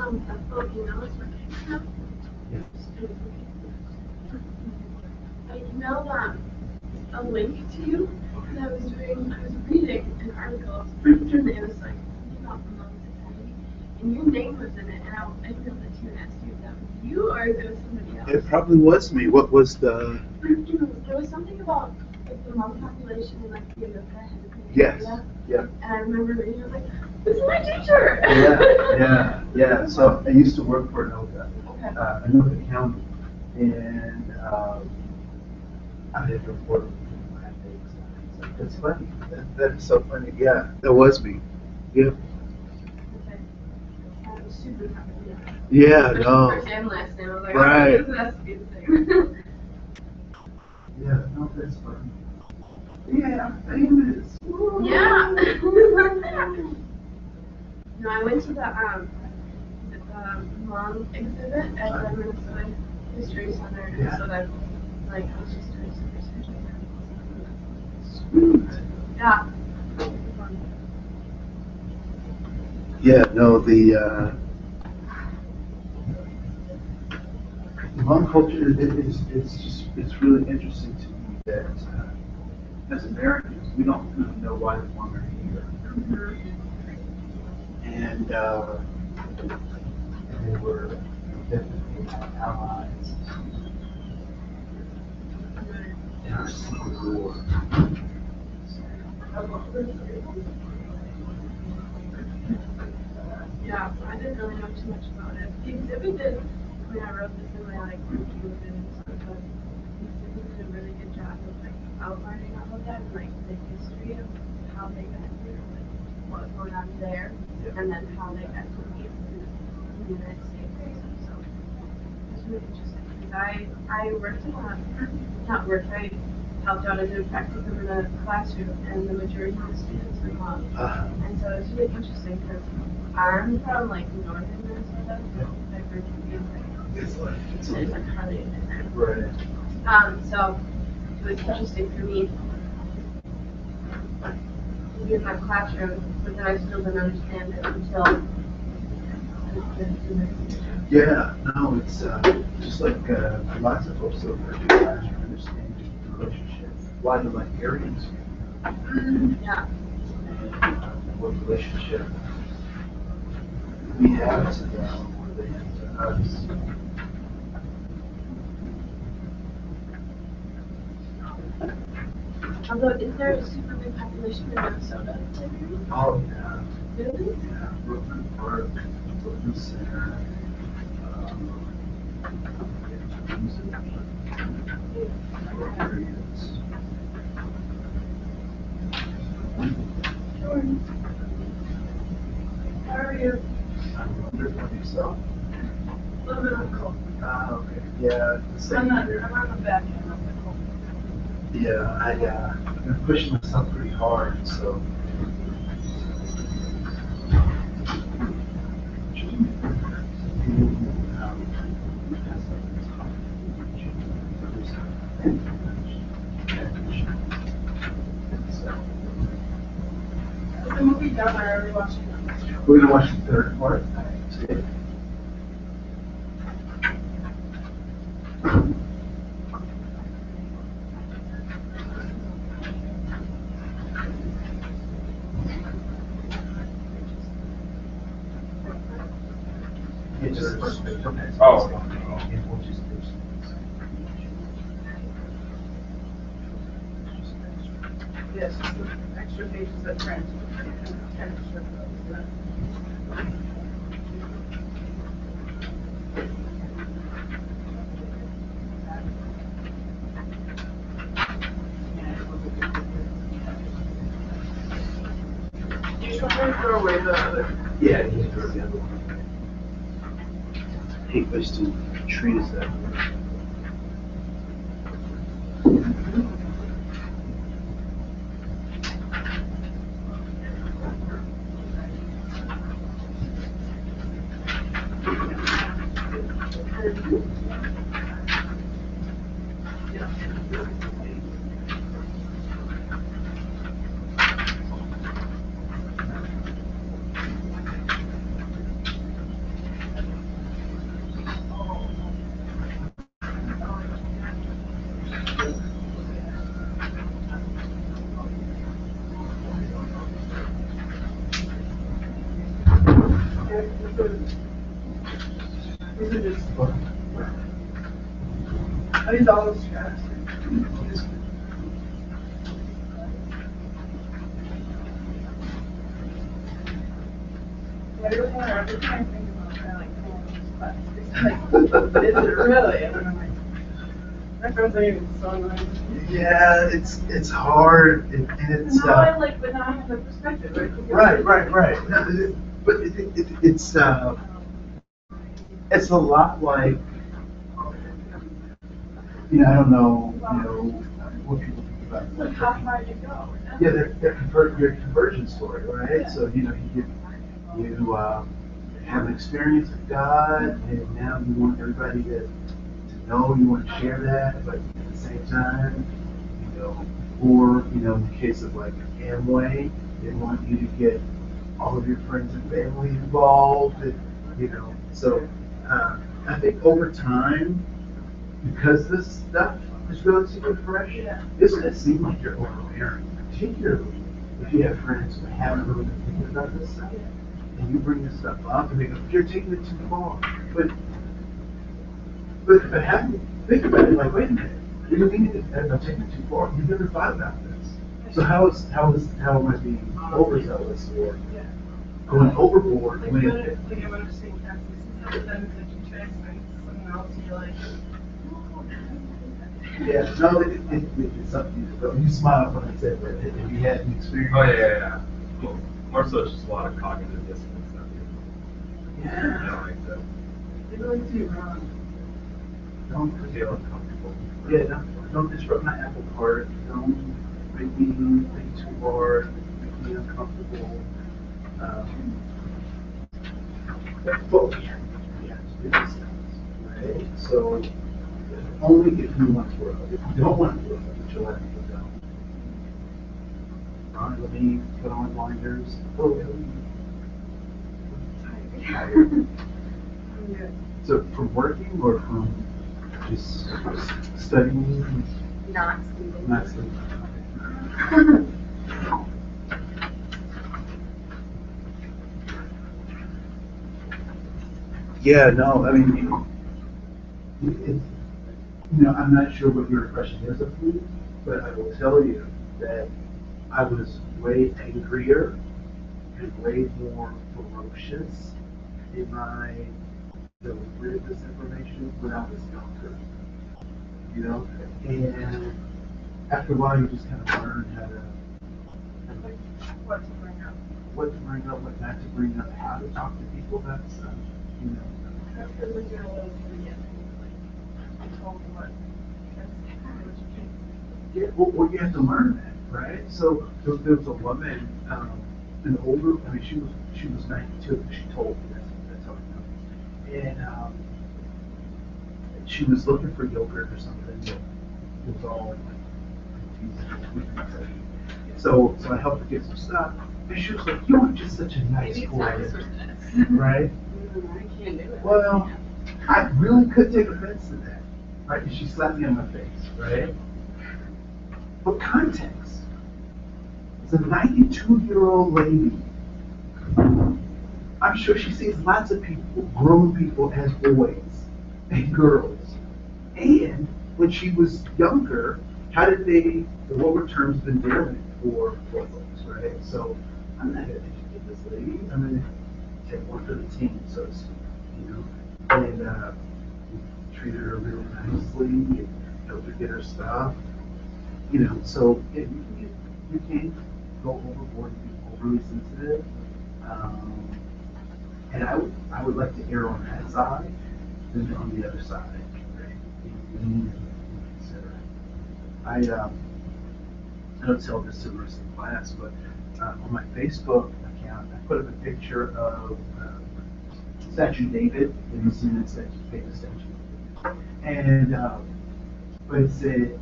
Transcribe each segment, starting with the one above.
a Filipino is working now. Yes. I emailed a link to you because I was reading an article and it was like something about the Hmong society and your name was in it and I emailed it to you and asked you if that was you or if it was somebody else. It probably was me. What was the? There was something about like the Hmong population in like the Anoka Hennepin Yes. area. Yeah. And I remember reading, I was like, this is my teacher! Yeah. So I used to work for Anoka, Okay. Anoka County, and I had to report my things. That's funny. That is so funny. Yeah, that was me. Yep. Okay. I was super happy. Yeah, Especially no. first and last name. I was like, Right. oh, this has to be the same. Yeah, no, that's funny. Yeah, I'm famous. Yeah. No, I went to the Hmong exhibit at the Minnesota History Center, Yeah. so that like I was just doing some research on that. Yeah. Yeah, no, the Hmong culture it's really interesting to me that as Americans we don't really know why the Hmong are here, and they were definitely our allies in our Civil War. Yeah, I didn't really know too much about it. The exhibit did, I mean, I wrote this in my like review of it and stuff, but the exhibit did a really good job of like outlining all of that and like the history of how they got here, like what was going on there, and then how they got to be in the United States and stuff. So it's really interesting because I worked in a, not worked, I helped out. I did a practicum in a classroom, and the majority of the students were Hmong. And so it's really interesting because I'm from like northern Minnesota, so my group is like it's like hardly different. Right. So it was interesting for me to be in that classroom, but then I still didn't understand it until. Yeah, no, it's just like lots of folks over there do understand the relationship. Why the Liberians Yeah. and what relationship we have to them, or they have to us. Although, is there a super big population in Minnesota? Oh, yeah. Really? Yeah, Brooklyn Park, Brooklyn Center. Areas. Jordan. How are you? I'm good for yourself. A little bit of a cold. Ah, okay. Yeah, the same here. I'm on the back end of the cold. Yeah, I've been pushing myself pretty hard, so. Is the movie done or are we watching it? We're gonna watch the third part today. Oh. Yes, the extra pages that print. You just want to throw away the other. Yeah, you can throw the other one. I hate wasting trees that way. These are just, these all stressed. Every time I think about it, I like class. It's like, is it really? And I'm like, my friends are even so annoying. Yeah, it's hard, and it's. Now I like, but now I have the perspective, right? Right. No, but it's a lot like, I don't know, what people think about. It's like, how far you go? Yeah, your conversion story, right? Yeah. So, you have an experience with God, and now you want everybody to know, you want to share that, but at the same time, or, in the case of like Amway, they want you to get all of your friends and family involved, and, so I think over time, because this stuff is relatively fresh, it's going to seem like you're overbearing, particularly if you have friends who haven't really been thinking about this stuff, and you bring this stuff up, and they go, you're taking it too far. But have you think about it, like, wait a minute, you're taking it too far. You've never thought about this. So how am I being overzealous or going overboard? Like, I'm understanding taxes and stuff, but then it's like you transfer it to someone else, and you're like, yeah, no, it's something. You smiled when I said that. Have you had an experience? Oh yeah. Well, more so, it's just a lot of cognitive dissonance stuff. Yeah. I don't like that. you're going too wrong. Don't Feel uncomfortable. Yeah, don't disrupt my apple cart. Don't make me think too hard. Make me uncomfortable. But we have to do this, right? So only if you want to grow. If you don't want to grow, but you'll let people go. Ron, let me put on blinders. Oh, really? Tired. I'm good. So from working or from just studying? Not sleeping. Not sleeping. Yeah, no, I mean, I'm not sure what your impression is of me, but I will tell you that I was way angrier and way more ferocious in my delivery of this information when I was younger. And after a while, you just kind of learn how to, What to bring up? what to bring up, what not to bring up, how to talk to people about stuff. That's because when you're a little kid, like, you told what, that's kind of what you think. Yeah, well, you have to learn that, right? So there was a woman, an older. I mean, she was 92. She told me that's how I know. And she was looking for yogurt or something. But it was all like, so I helped her get some stuff, and she was like, "You are just such a nice boy, right?" I can't do it. Well, I really could take offense to that, right? And she slapped me on my face, right? But context. It's a 92-year-old lady. I'm sure she sees lots of people, grown people, as boys and girls. And when she was younger, what were terms of endearment for folks, right? So I'm not going to educate this lady. I'm going to take one for the team, so to speak, And treated her really nicely, and helped her get her stuff. So yeah, you can go overboard and be overly sensitive. And I would like to err on that side than on the other side, right? Being mean and considerate. I don't tell this to the rest of the class, but on my Facebook account, I put up a picture of Statue David in the cement statue, famous statue. And but it said,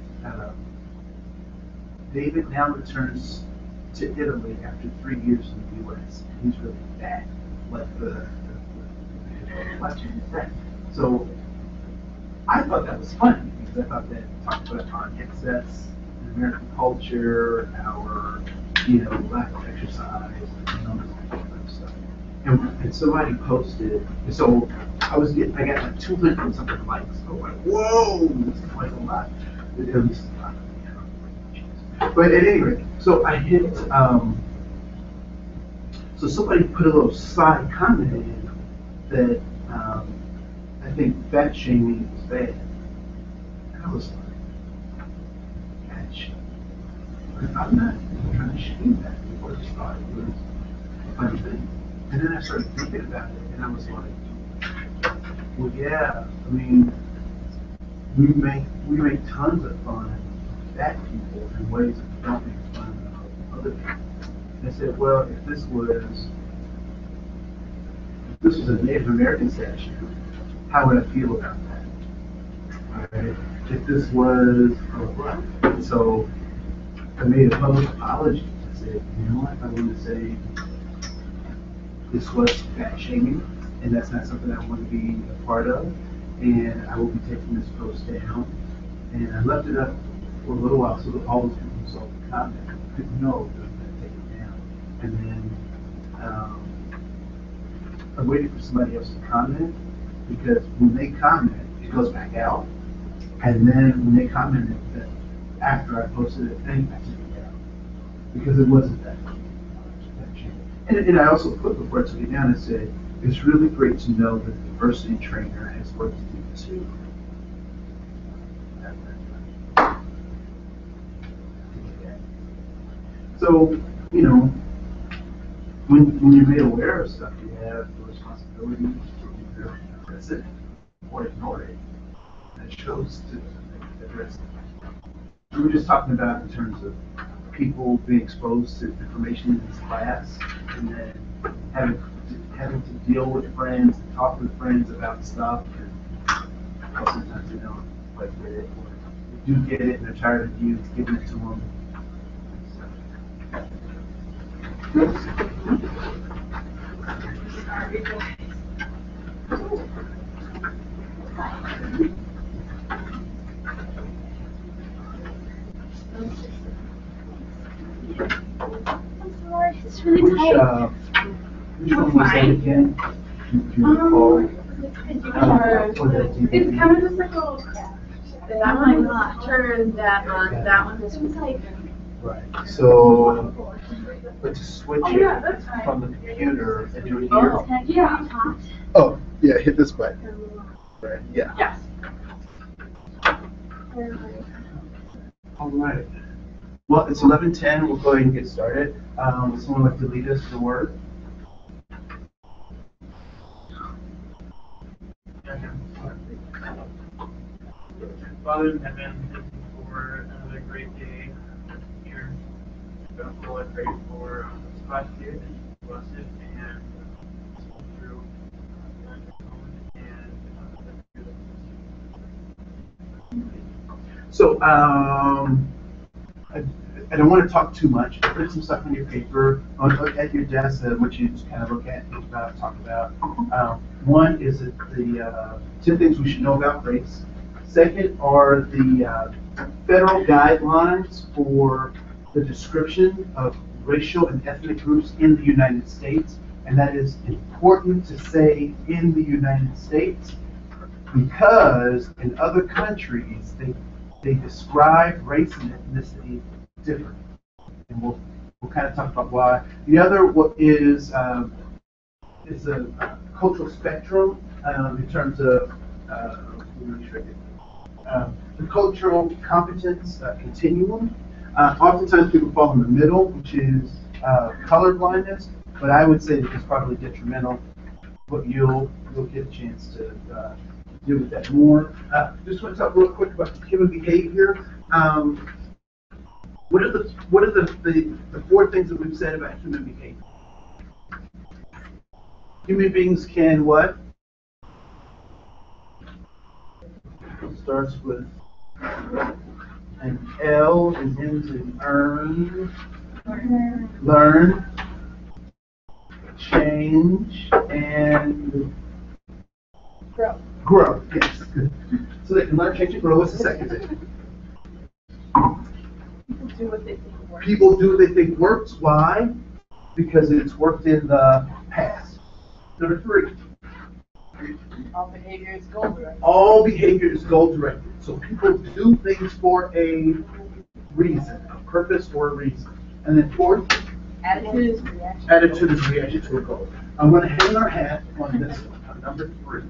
David now returns to Italy after 3 years in the U.S. and he's really bad, like the right. So I thought that was funny because I thought that talked about our excess in American culture, our lack of exercise, and all this kind of stuff. and somebody posted, and so I got like 200 and something likes. I was like, whoa, this is like a lot. It was a lot. But at any rate, so I hit, so somebody put a little side comment in that I think fat shaming is bad. And I was like, fat shaming? I'm not trying to shame that. People just thought it was a funny thing. And then I started thinking about it, and I was like, well, yeah, I mean, we make tons of fun of fat people in ways that we don't make fun of other people. And I said, well, if this was a Native American statue, how would I feel about that? Right? If this was so I made a public apology. I said, you know what, I want to say this was fat shaming, and that's not something I want to be a part of, and I will be taking this post down. And I left it up for a little while so that all those people who saw the comment could know that I'm going to take it down. And then I'm waiting for somebody else to comment, because when they comment, it goes back out. And then when they commented that after I posted it, then I took it down, because it wasn't that shaming. And I also put before I took it down, I said, it's really great to know that the diversity trainer has work to do too. So, you know, when you're made aware of stuff, you have the responsibility to either address it or ignore it. That shows to address it. We were just talking about in terms of people being exposed to information in this class, and then having to deal with friends and talk with friends about stuff, and sometimes they don't quite get it, or they do get it and they're tired of you giving it to them. I'm sorry, it's really tight. Which one was that again? Do you recall? It's kind of just like that one turns that on, that one is like. Right. So, but to switch it from the computer and do it here. Yeah. Oh, yeah. Hit this button. Right. Yeah. Yes. All right. Well, it's 11:10. We'll go ahead and get started. Would someone like to lead us to the word? Father in heaven, thank you for another great day here. Lord, I pray for this class here, that you bless it and through So, I don't want to talk too much. Put some stuff on your paper, at your desk, which you just kind of look at, think about, talk about. One is the 10 things we should know about race. Second are the federal guidelines for the description of racial and ethnic groups in the United States. And that is important to say in the United States, because in other countries, they describe race and ethnicity differently. And we'll kind of talk about why. The other is a cultural spectrum in terms of the cultural competence continuum. Oftentimes people fall in the middle, which is color blindness, but I would say that it's probably detrimental, but you'll get a chance to deal with that more. Just want to talk real quick about human behavior. What are the 4 things that we've said about human behavior? Human beings can what? It starts with an L and ends in earn, learn, change, and grow. Yes. So they can learn, change, and grow. What's the second thing? People do what they think works. People do what they think works. Why? Because it's worked in the past. Number 3. All behavior is goal directed. All behavior is goal-directed. So people do things for a reason, a purpose or a reason. And then 4th, Attitude is reaction. attitude is reaction to a goal. I'm going to hang our hat on this one, on number 3.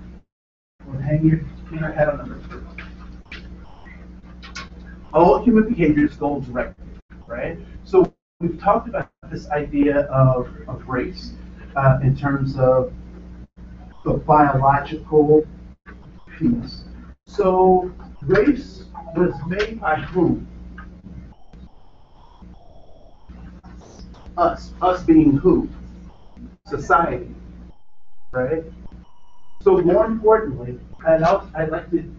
I'm going to hang our hat on number 3. All human behavior is goal-directed, right? So we've talked about this idea of race in terms of the biological piece. So race was made by whom? Us. Us being who? Society, right? So more importantly, I'd like to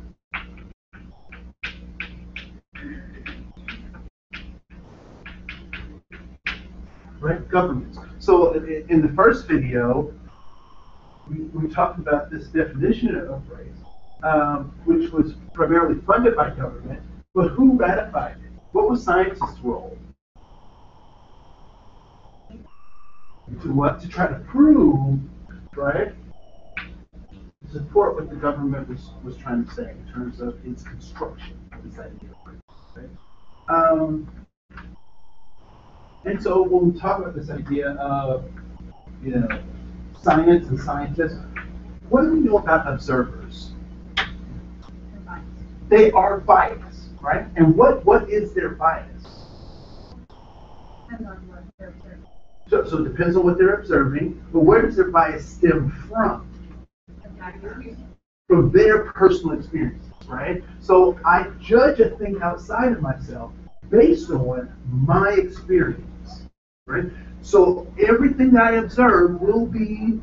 right, governments. So in the first video, we talked about this definition of race, which was primarily funded by government, but who ratified it? What was scientists' role? To what? To try to prove, right? To support what the government was trying to say in terms of its construction of this idea of race, right? And so when we talk about this idea of, science and scientists, what do we know about observers? They are biased, right? And what is their bias? Depends on what they're observing. So it depends on what they're observing, but where does their bias stem from? From their personal experiences, right? So I judge a thing outside of myself based on my experience, right? So everything that I observe will be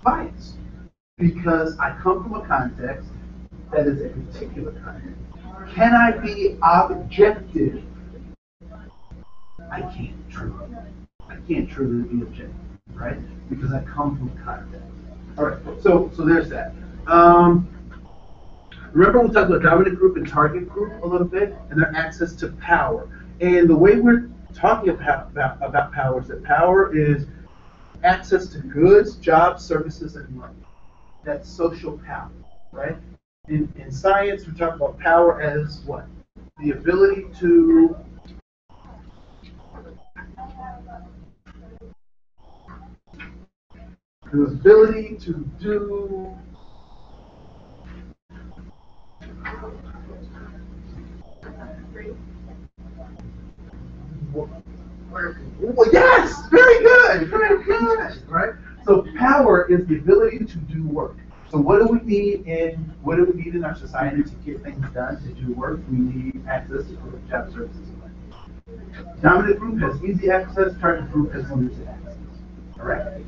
biased because I come from a context that is a particular context. Can I be objective? I can't truly. I can't truly be objective, right? Because I come from a context. All right. So there's that. Remember we talked about dominant group and target group a little bit, and their access to power. And the way we're talking about power is that power is access to goods, jobs, services, and money. That's social power, right? In science, we talk about power as what? The ability to do well, yes, very good, right? So power is the ability to do work. So what do we need in our society to get things done, to do work? We need access to job services and money. Dominant group has easy access, target group has limited access. All right.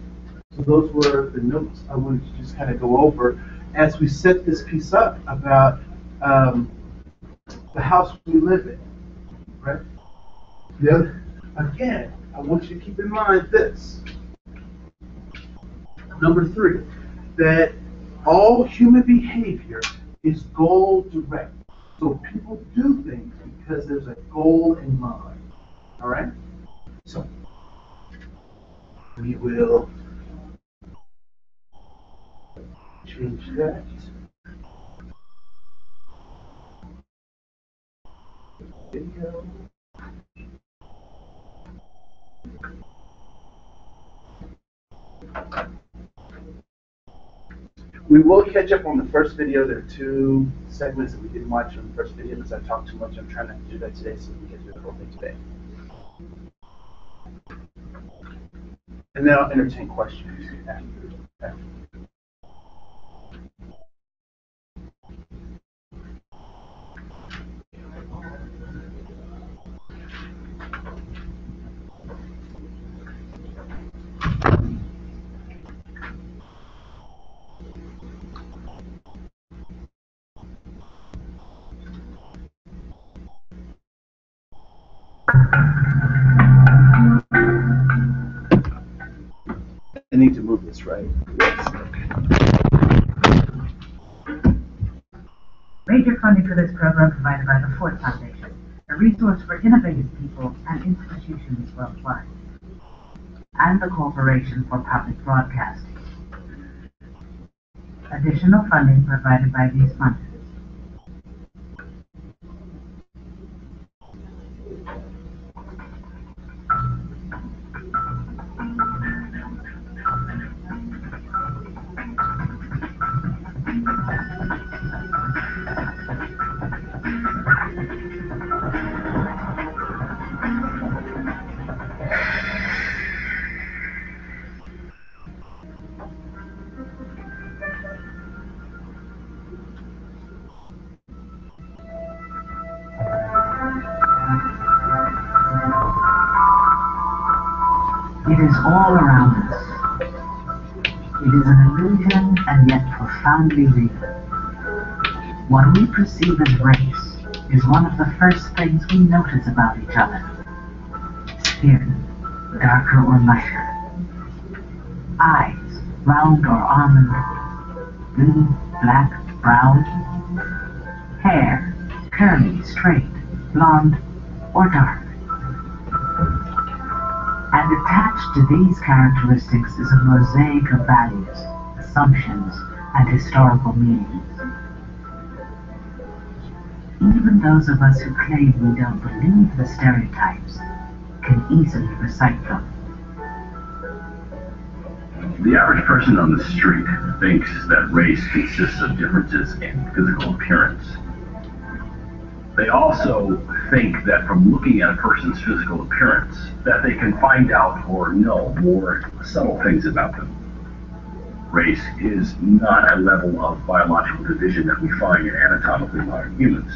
So those were the notes I wanted to just kind of go over as we set this piece up about the house we live in, right? Again, I want you to keep in mind this. Number 3, that all human behavior is goal directed. So people do things because there's a goal in mind. All right? So we will change that. Video. We will catch up on the first video. There are 2 segments that we didn't watch on the first video because I talked too much. I'm trying not to do that today so we can get through the whole thing today. And then I'll entertain questions after. I need to move this, right? Yes. Major funding for this program provided by the Ford Foundation, a resource for innovative people and institutions worldwide. and the Corporation for Public Broadcasting. Additional funding provided by these funders. It is all around us. It is an illusion and yet profoundly real. What we perceive as race is one of the first things we notice about each other. Skin, darker or lighter. Eyes, round or almond. Blue, black, brown. Hair, curly, straight, blonde, or dark. And attached to these characteristics is a mosaic of values, assumptions, and historical meanings. Even those of us who claim we don't believe the stereotypes can easily recite them. The average person on the street thinks that race consists of differences in physical appearance. They also think that from looking at a person's physical appearance, that they can find out or know more subtle things about them. Race is not a level of biological division that we find in anatomically modern humans.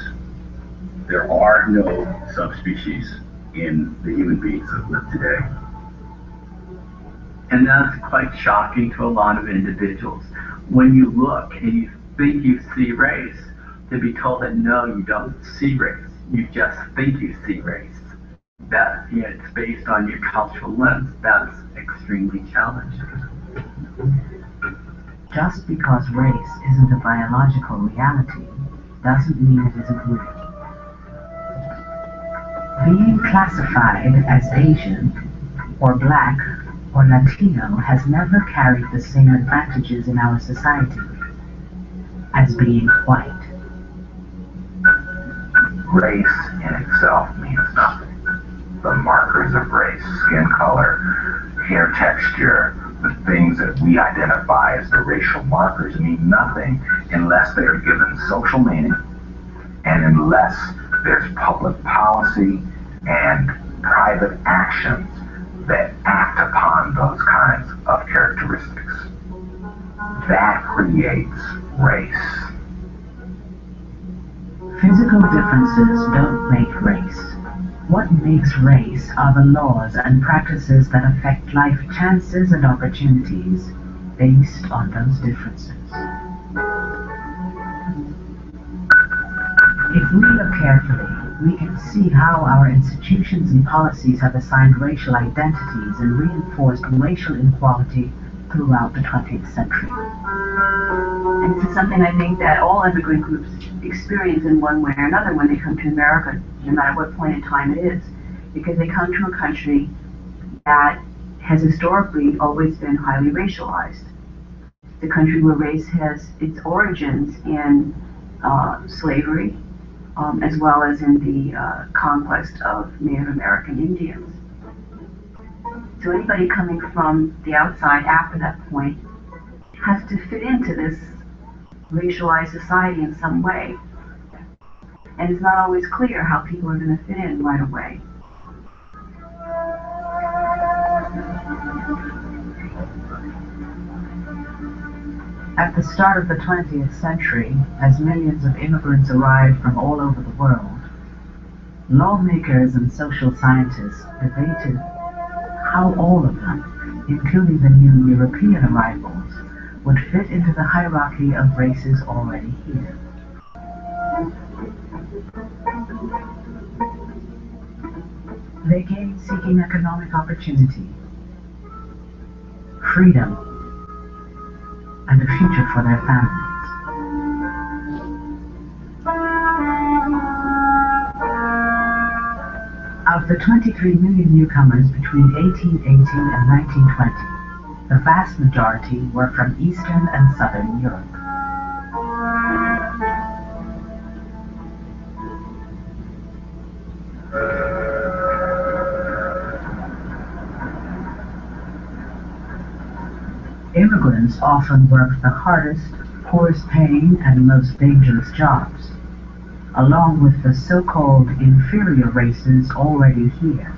There are no subspecies in the human beings that live today. And that's quite shocking to a lot of individuals. When you look and you think you see race, to be told that no, you don't see race, you just think you see race. That, it's based on your cultural lens. That's extremely challenging. Just because race isn't a biological reality doesn't mean it isn't real. Being classified as Asian, or Black, or Latino has never carried the same advantages in our society as being white. Race in itself means nothing. The markers of race, skin color, hair texture, the things that we identify as the racial markers mean nothing unless they are given social meaning and unless there's public policy and private actions that act upon those kinds of characteristics. That creates race. Physical differences don't make race. What makes race are the laws and practices that affect life chances and opportunities based on those differences. If we look carefully, we can see how our institutions and policies have assigned racial identities and reinforced racial inequality throughout the 20th century. And this is something I think that all immigrant groups experience in one way or another when they come to America, no matter what point in time it is, because they come to a country that has historically always been highly racialized. The country where race has its origins in slavery, as well as in the conquest of Native American Indians. So anybody coming from the outside after that point has to fit into this racialized society in some way. And it's not always clear how people are going to fit in right away. At the start of the 20th century, as millions of immigrants arrived from all over the world, lawmakers and social scientists debated how all of them, including the new European arrivals, would fit into the hierarchy of races already here. They came seeking economic opportunity, freedom, and a future for their families. Our the 23 million newcomers between 1880 and 1920, the vast majority were from Eastern and Southern Europe. Immigrants often worked the hardest, poorest paying, and most dangerous jobs, along with the so-called inferior races already here: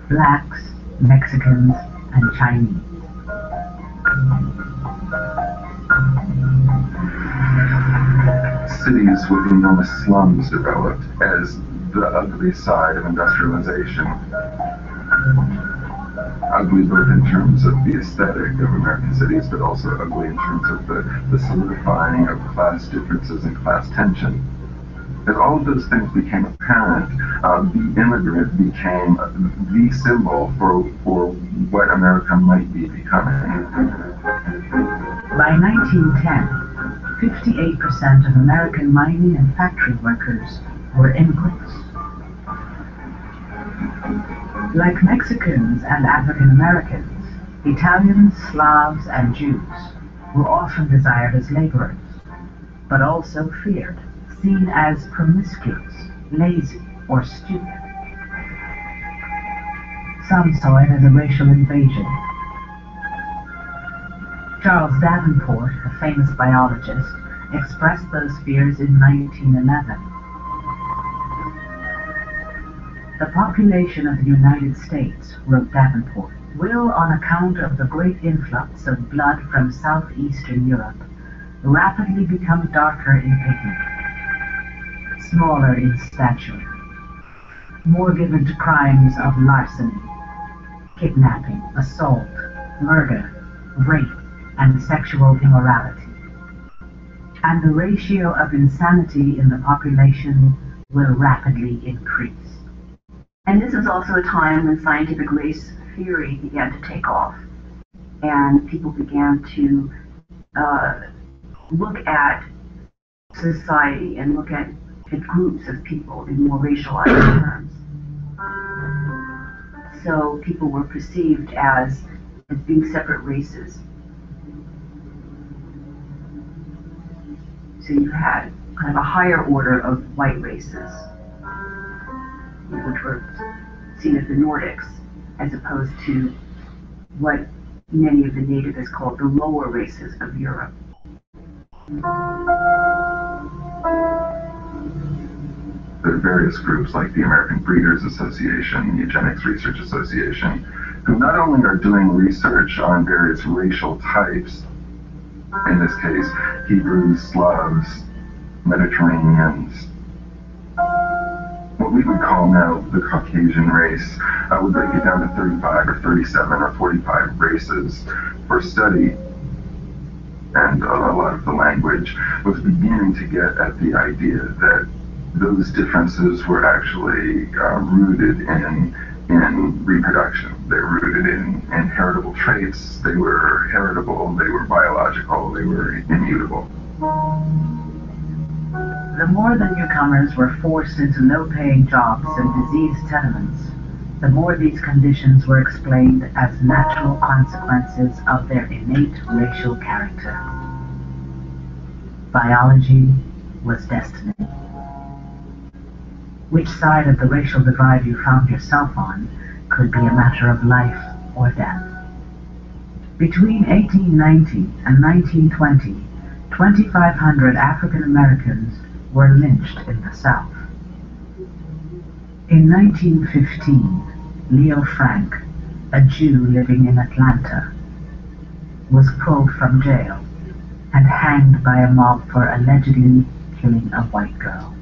blacks, Mexicans, and Chinese. Cities with enormous slums developed as the ugly side of industrialization. Ugly both in terms of the aesthetic of American cities, but also ugly in terms of the solidifying of class differences and class tension. As all of those things became apparent, the immigrant became the symbol for what America might be becoming. By 1910, 58% of American mining and factory workers were immigrants. Like Mexicans and African Americans, Italians, Slavs, and Jews were often desired as laborers, but also feared, seen as promiscuous, lazy, or stupid. Some saw it as a racial invasion. Charles Davenport, a famous biologist, expressed those fears in 1911. The population of the United States, wrote Davenport, will, on account of the great influx of blood from southeastern Europe, rapidly become darker in pigment, smaller in stature, more given to crimes of larceny, kidnapping, assault, murder, rape, and sexual immorality. And the ratio of insanity in the population will rapidly increase. And this was also a time when scientific race theory began to take off, and people began to look at society and look at groups of people in more racialized terms. So people were perceived as being separate races. So you had kind of a higher order of white races, which were seen as the Nordics, as opposed to what many of the nativists called the lower races of Europe. There are various groups like the American Breeders Association, the Eugenics Research Association, who not only are doing research on various racial types, in this case, Hebrews, Slavs, Mediterraneans, what we would call now the Caucasian race, would break it down to 35 or 37 or 45 races for study. And a lot of the language was beginning to get at the idea that those differences were actually rooted in reproduction. They were rooted in heritable traits. They were heritable, they were biological, they were immutable. The more the newcomers were forced into low-paying jobs and diseased tenements, the more these conditions were explained as natural consequences of their innate racial character. Biology was destiny. Which side of the racial divide you found yourself on could be a matter of life or death. Between 1890 and 1920, 2,500 African Americans were lynched in the South. In 1915, Leo Frank, a Jew living in Atlanta, was pulled from jail and hanged by a mob for allegedly killing a white girl.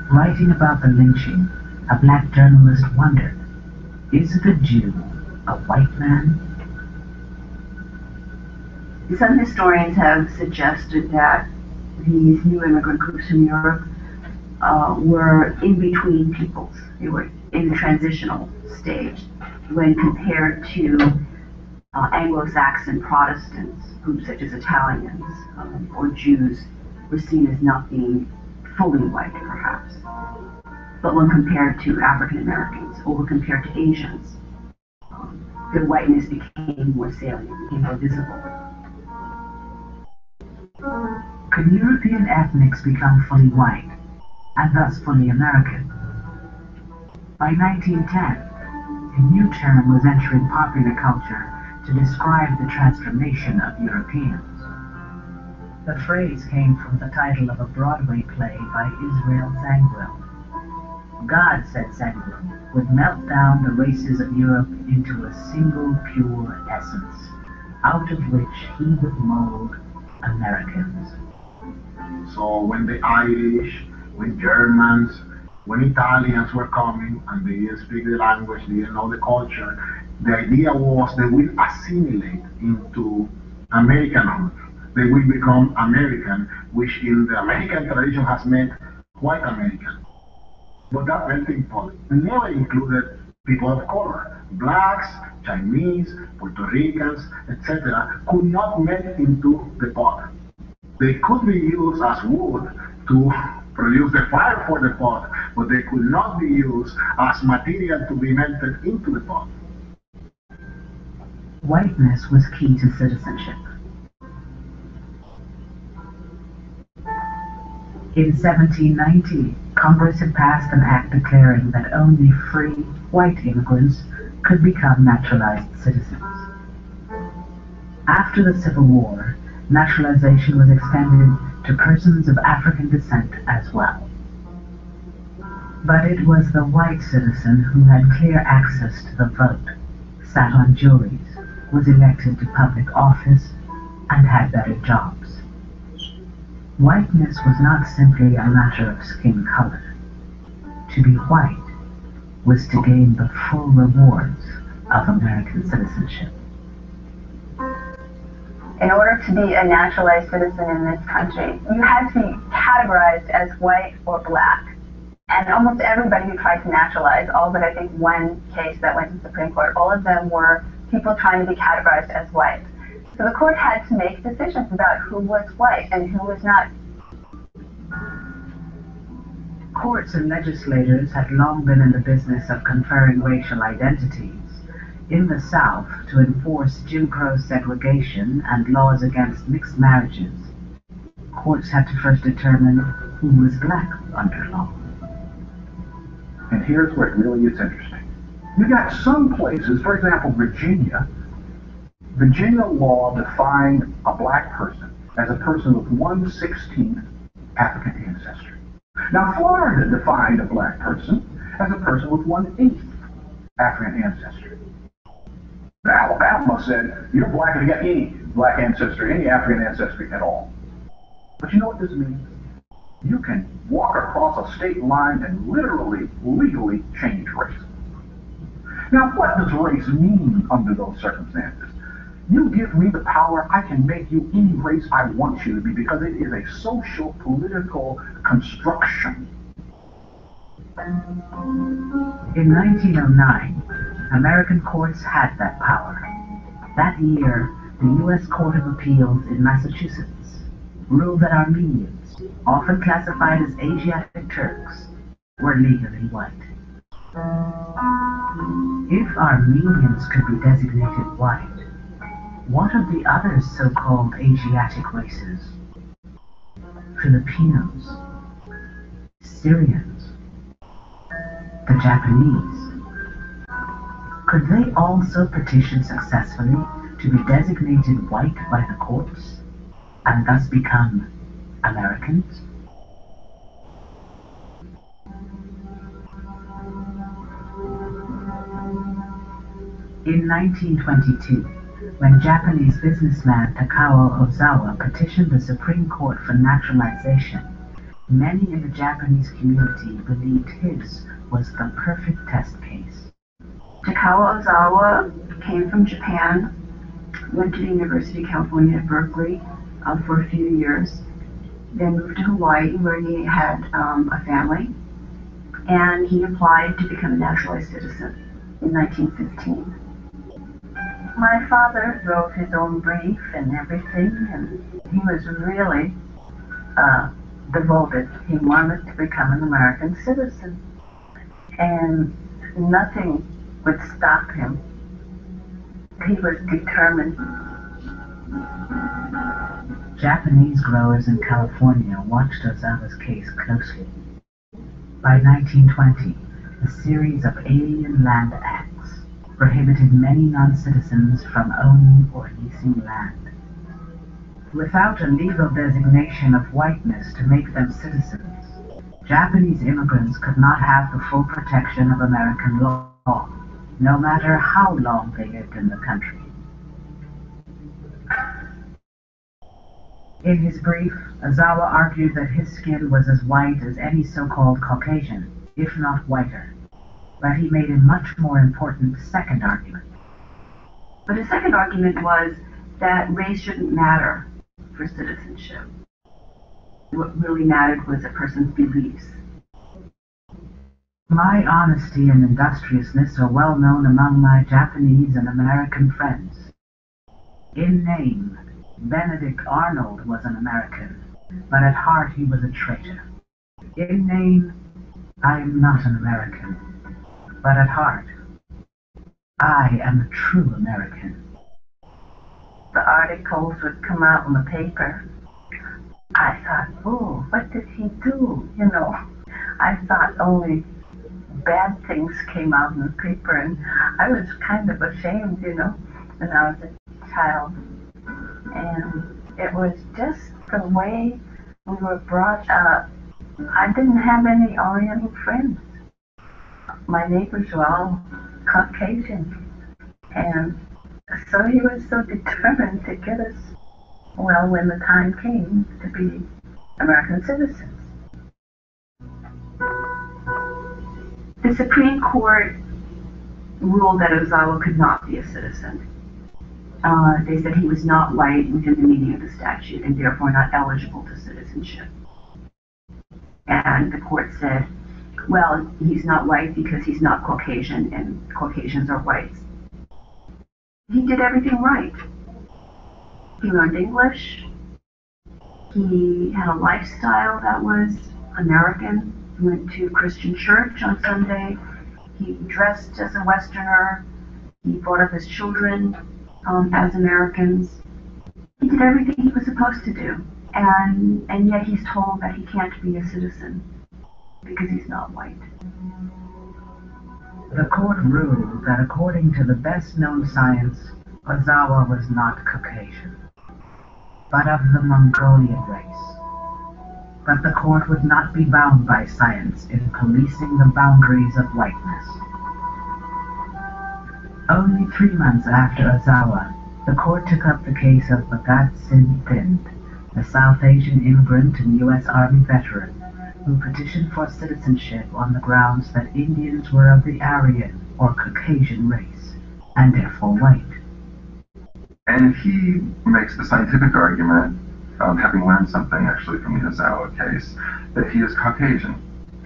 Writing about the lynching, a black journalist wondered, is the Jew a white man? Some historians have suggested that these new immigrant groups from Europe were in-between peoples. They were in the transitional stage when compared to Anglo-Saxon Protestants, groups such as Italians or Jews were seen as not being fully white, perhaps. But when compared to African Americans or when compared to Asians, their whiteness became more salient, became more visible. Could European ethnics become fully white, and thus fully American? By 1910, a new term was entering popular culture to describe the transformation of Europeans. The phrase came from the title of a Broadway play by Israel Zangwill. God, said Zangwill, would melt down the races of Europe into a single pure essence, out of which he would mold Americans. So when the Irish, when Germans, when Italians were coming and they didn't speak the language, they didn't know the culture, the idea was they will assimilate into Americanhood. They will become American, which in the American tradition has meant white American. But that melting pot never included people of color. Blacks, Chinese, Puerto Ricans, etc. could not melt into the pot. They could be used as wood to produce the fire for the pot, but they could not be used as material to be melted into the pot. Whiteness was key to citizenship. In 1790, Congress had passed an act declaring that only free white immigrants could become naturalized citizens. After the Civil War, naturalization was extended to persons of African descent as well. But it was the white citizen who had clear access to the vote, sat on juries, was elected to public office, and had better jobs. Whiteness was not simply a matter of skin color. To be white was to gain the full rewards of American citizenship. In order to be a naturalized citizen in this country, you had to be categorized as white or black. And almost everybody who tried to naturalize, all but I think one case that went to the Supreme Court, all of them were people trying to be categorized as white. So the court had to make decisions about who was white and who was not. Courts and legislators had long been in the business of conferring racial identities. In the South, to enforce Jim Crow segregation and laws against mixed marriages, courts had to first determine who was black under law. And here's where it really gets interesting. You got some places, for example, Virginia law defined a black person as a person with 1/16 African ancestry. Now, Florida defined a black person as a person with 1/8 African ancestry. Alabama said, you're black if you got any black ancestry, any African ancestry at all. But you know what this means? You can walk across a state line and literally, legally change race. Now, what does race mean under those circumstances? You give me the power, I can make you any race I want you to be, because it is a social, political construction. In 1909, American courts had that power. That year, the U.S. Court of Appeals in Massachusetts ruled that Armenians, often classified as Asiatic Turks, were legally white. If Armenians could be designated white, what of the other so-called Asiatic races? Filipinos, Syrians, the Japanese. Could they also petition successfully to be designated white by the courts and thus become Americans? In 1922, when Japanese businessman Takao Ozawa petitioned the Supreme Court for naturalization, many in the Japanese community believed his was the perfect test case. Takao Ozawa came from Japan, went to the University of California at Berkeley for a few years, then moved to Hawaii where he had a family, and he applied to become a naturalized citizen in 1915. My father wrote his own brief and everything, and he was really devoted. He wanted to become an American citizen. and nothing would stop him. He was determined. Japanese growers in California watched Ozawa's case closely. By 1920, a series of alien land acts prohibited many non-citizens from owning or leasing land. Without a legal designation of whiteness to make them citizens, Japanese immigrants could not have the full protection of American law, no matter how long they lived in the country. In his brief, Ozawa argued that his skin was as white as any so-called Caucasian, if not whiter. But he made a much more important second argument. But his second argument was that race shouldn't matter for citizenship. What really mattered was a person's beliefs. My honesty and industriousness are well known among my Japanese and American friends. In name, Benedict Arnold was an American, but at heart he was a traitor. In name, I am not an American, but at heart, I am a true American. The articles would come out in the paper. I thought, oh, what did he do? You know, I thought only bad things came out in the paper, and I was kind of ashamed, you know, when I was a child. And it was just the way we were brought up. I didn't have any Oriental friends. My neighbors were all Caucasian. And so he was so determined to get us, well, when the time came to be American citizens. The Supreme Court ruled that Ozawa could not be a citizen. They said he was not white within the meaning of the statute and therefore not eligible to citizenship. And the court said, well, he's not white because he's not Caucasian, and Caucasians are whites. He did everything right. He learned English. He had a lifestyle that was American. He went to Christian church on Sunday. He dressed as a Westerner. He brought up his children as Americans. He did everything he was supposed to do. And yet he's told that he can't be a citizen because he's not white. The court ruled that according to the best known science, Ozawa was not Caucasian, but of the Mongolian race. But the court would not be bound by science in policing the boundaries of whiteness. Only 3 months after Ozawa, the court took up the case of Bhagat Singh Thind, a South Asian immigrant and U.S. Army veteran who petitioned for citizenship on the grounds that Indians were of the Aryan or Caucasian race, and therefore white. And he makes the scientific argument, having learned something actually from the Ozawa case, that he is Caucasian.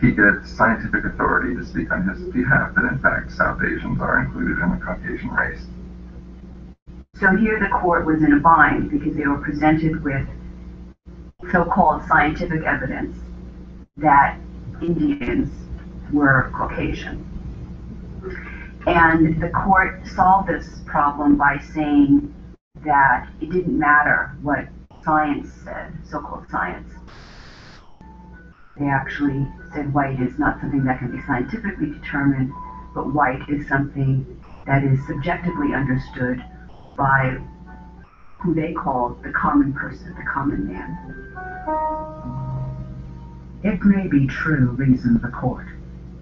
He gets scientific authority to speak on his behalf that in fact South Asians are included in the Caucasian race. So here the court was in a bind because they were presented with so-called scientific evidence that Indians were Caucasian. And the court solved this problem by saying that it didn't matter what science said, so-called science. They actually said white is not something that can be scientifically determined, but white is something that is subjectively understood by who they called the common person, the common man. It may be true, reasoned the court,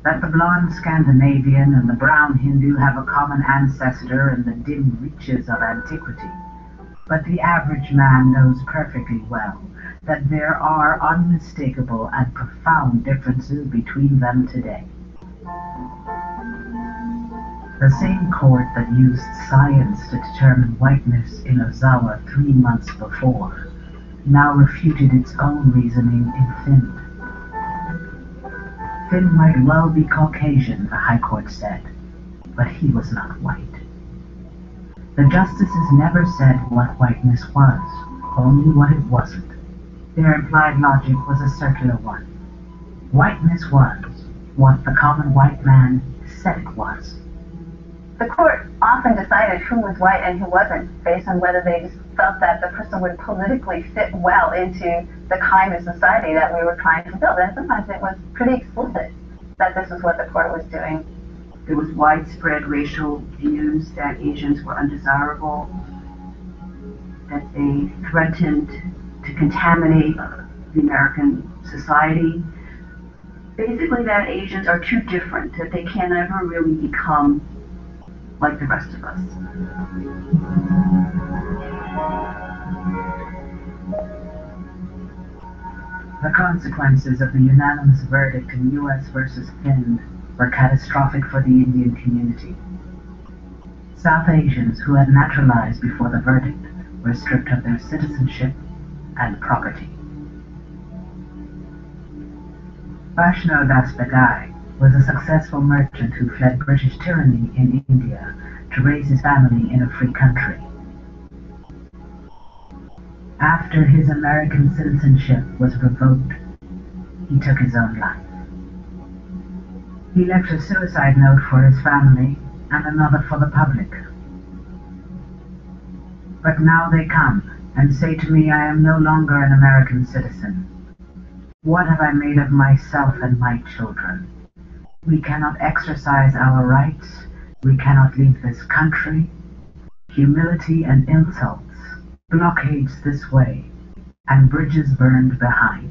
that the blonde Scandinavian and the brown Hindu have a common ancestor in the dim reaches of antiquity, but the average man knows perfectly well that there are unmistakable and profound differences between them today. The same court that used science to determine whiteness in Ozawa 3 months before now refuted its own reasoning in Thind. Thind might well be Caucasian, the High Court said, but he was not white. The justices never said what whiteness was, only what it wasn't. Their implied logic was a circular one. Whiteness was, what the common white man said it was. The court often decided who was white and who wasn't based on whether they just felt that the person would politically fit well into the kind of society that we were trying to build. And sometimes it was pretty explicit that this is what the court was doing. There was widespread racial views that Asians were undesirable, that they threatened to contaminate the American society. Basically that Asians are too different, that they can never really become like the rest of us. The consequences of the unanimous verdict in U.S. versus Finn were catastrophic for the Indian community. South Asians who had naturalized before the verdict were stripped of their citizenship and property. Vaishno Das Bagai was a successful merchant who fled British tyranny in India to raise his family in a free country. After his American citizenship was revoked, he took his own life. He left a suicide note for his family and another for the public. But now they come and say to me I am no longer an American citizen. What have I made of myself and my children? We cannot exercise our rights. We cannot leave this country. Humility and insults, blockades this way, and bridges burned behind.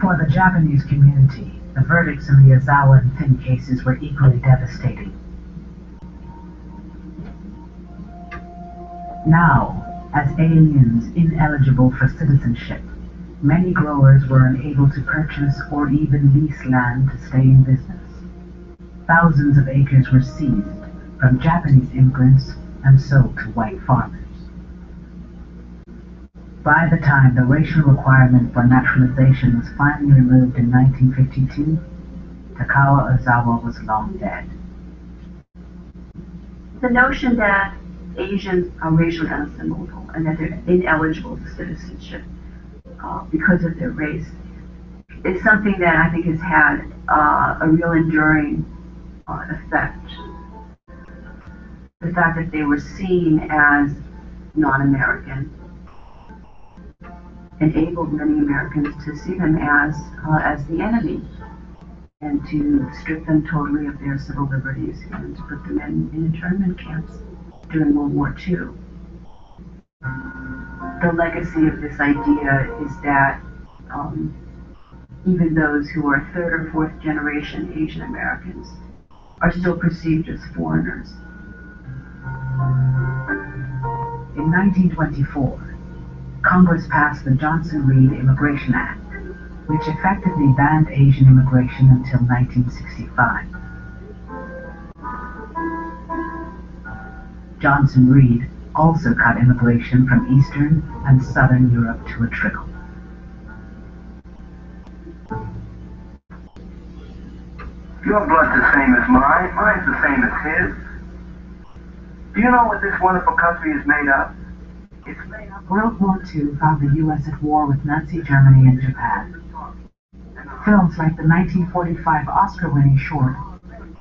For the Japanese community, the verdicts in the Ozawa and Finn cases were equally devastating. Now, as aliens ineligible for citizenship, many growers were unable to purchase or even lease land to stay in business. Thousands of acres were seized from Japanese immigrants and sold to white farmers. By the time the racial requirement for naturalization was finally removed in 1952, Takawa Ozawa was long dead. The notion that Asians are racially unassimilable and that they're ineligible for citizenship because of their race is something that I think has had a real enduring effect. The fact that they were seen as non-American enabled many Americans to see them as the enemy and to strip them totally of their civil liberties and to put them in internment camps during World War II. The legacy of this idea is that even those who are third or fourth generation Asian Americans are still perceived as foreigners. In 1924, Congress passed the Johnson-Reed Immigration Act, which effectively banned Asian immigration until 1965. Johnson-Reed also cut immigration from Eastern and Southern Europe to a trickle. Your blood's the same as mine. Mine's the same as his. Do you know what this wonderful country is made of? It's made of... World War II found the U.S. at war with Nazi Germany and Japan. Films like the 1945 Oscar-winning short,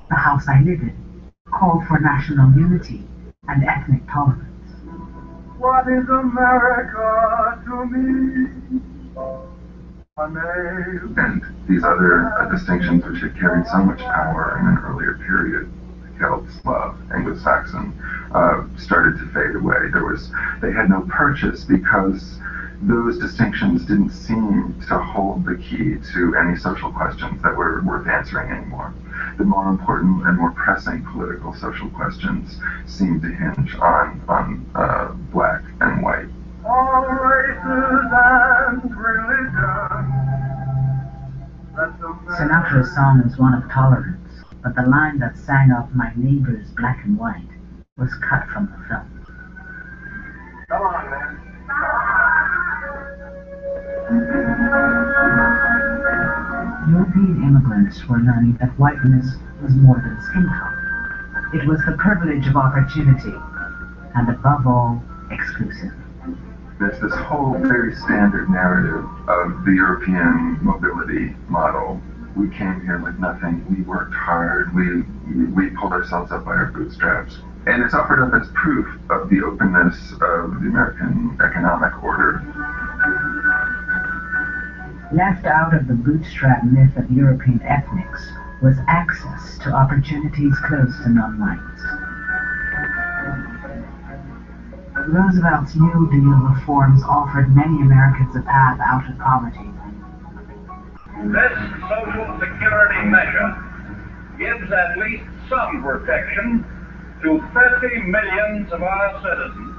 The House I Live In, called for national unity and ethnic tolerance. What is America to me? And these other distinctions which had carried so much power in an earlier period, Celt, Slav, Anglo-Saxon, started to fade away. They had no purchase because those distinctions didn't seem to hold the key to any social questions that were worth answering anymore. The more important and more pressing political social questions seemed to hinge on black and white. All races and religions. Sinatra's song was one of tolerance, but the line that sang of "my neighbors black and white" was cut from the film. Come on, man. European immigrants were learning that whiteness was more than skin color. It was the privilege of opportunity, and above all, exclusive. There's this whole very standard narrative of the European mobility model. We came here with nothing. We worked hard. We pulled ourselves up by our bootstraps. And it's offered up as proof of the openness of the American economic order. Left out of the bootstrap myth of European ethnics was access to opportunities close to non-whites. Roosevelt's New Deal reforms offered many Americans a path out of poverty. This Social Security measure gives at least some protection to 30 millions of our citizens.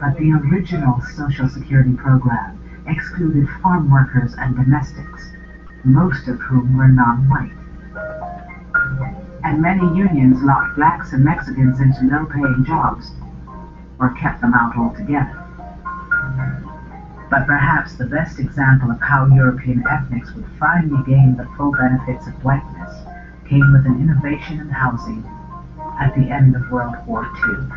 But the original Social Security program excluded farm workers and domestics, most of whom were non-white. And many unions locked blacks and Mexicans into low-paying jobs, or kept them out altogether. But perhaps the best example of how European ethnics would finally gain the full benefits of whiteness came with an innovation in housing at the end of World War II.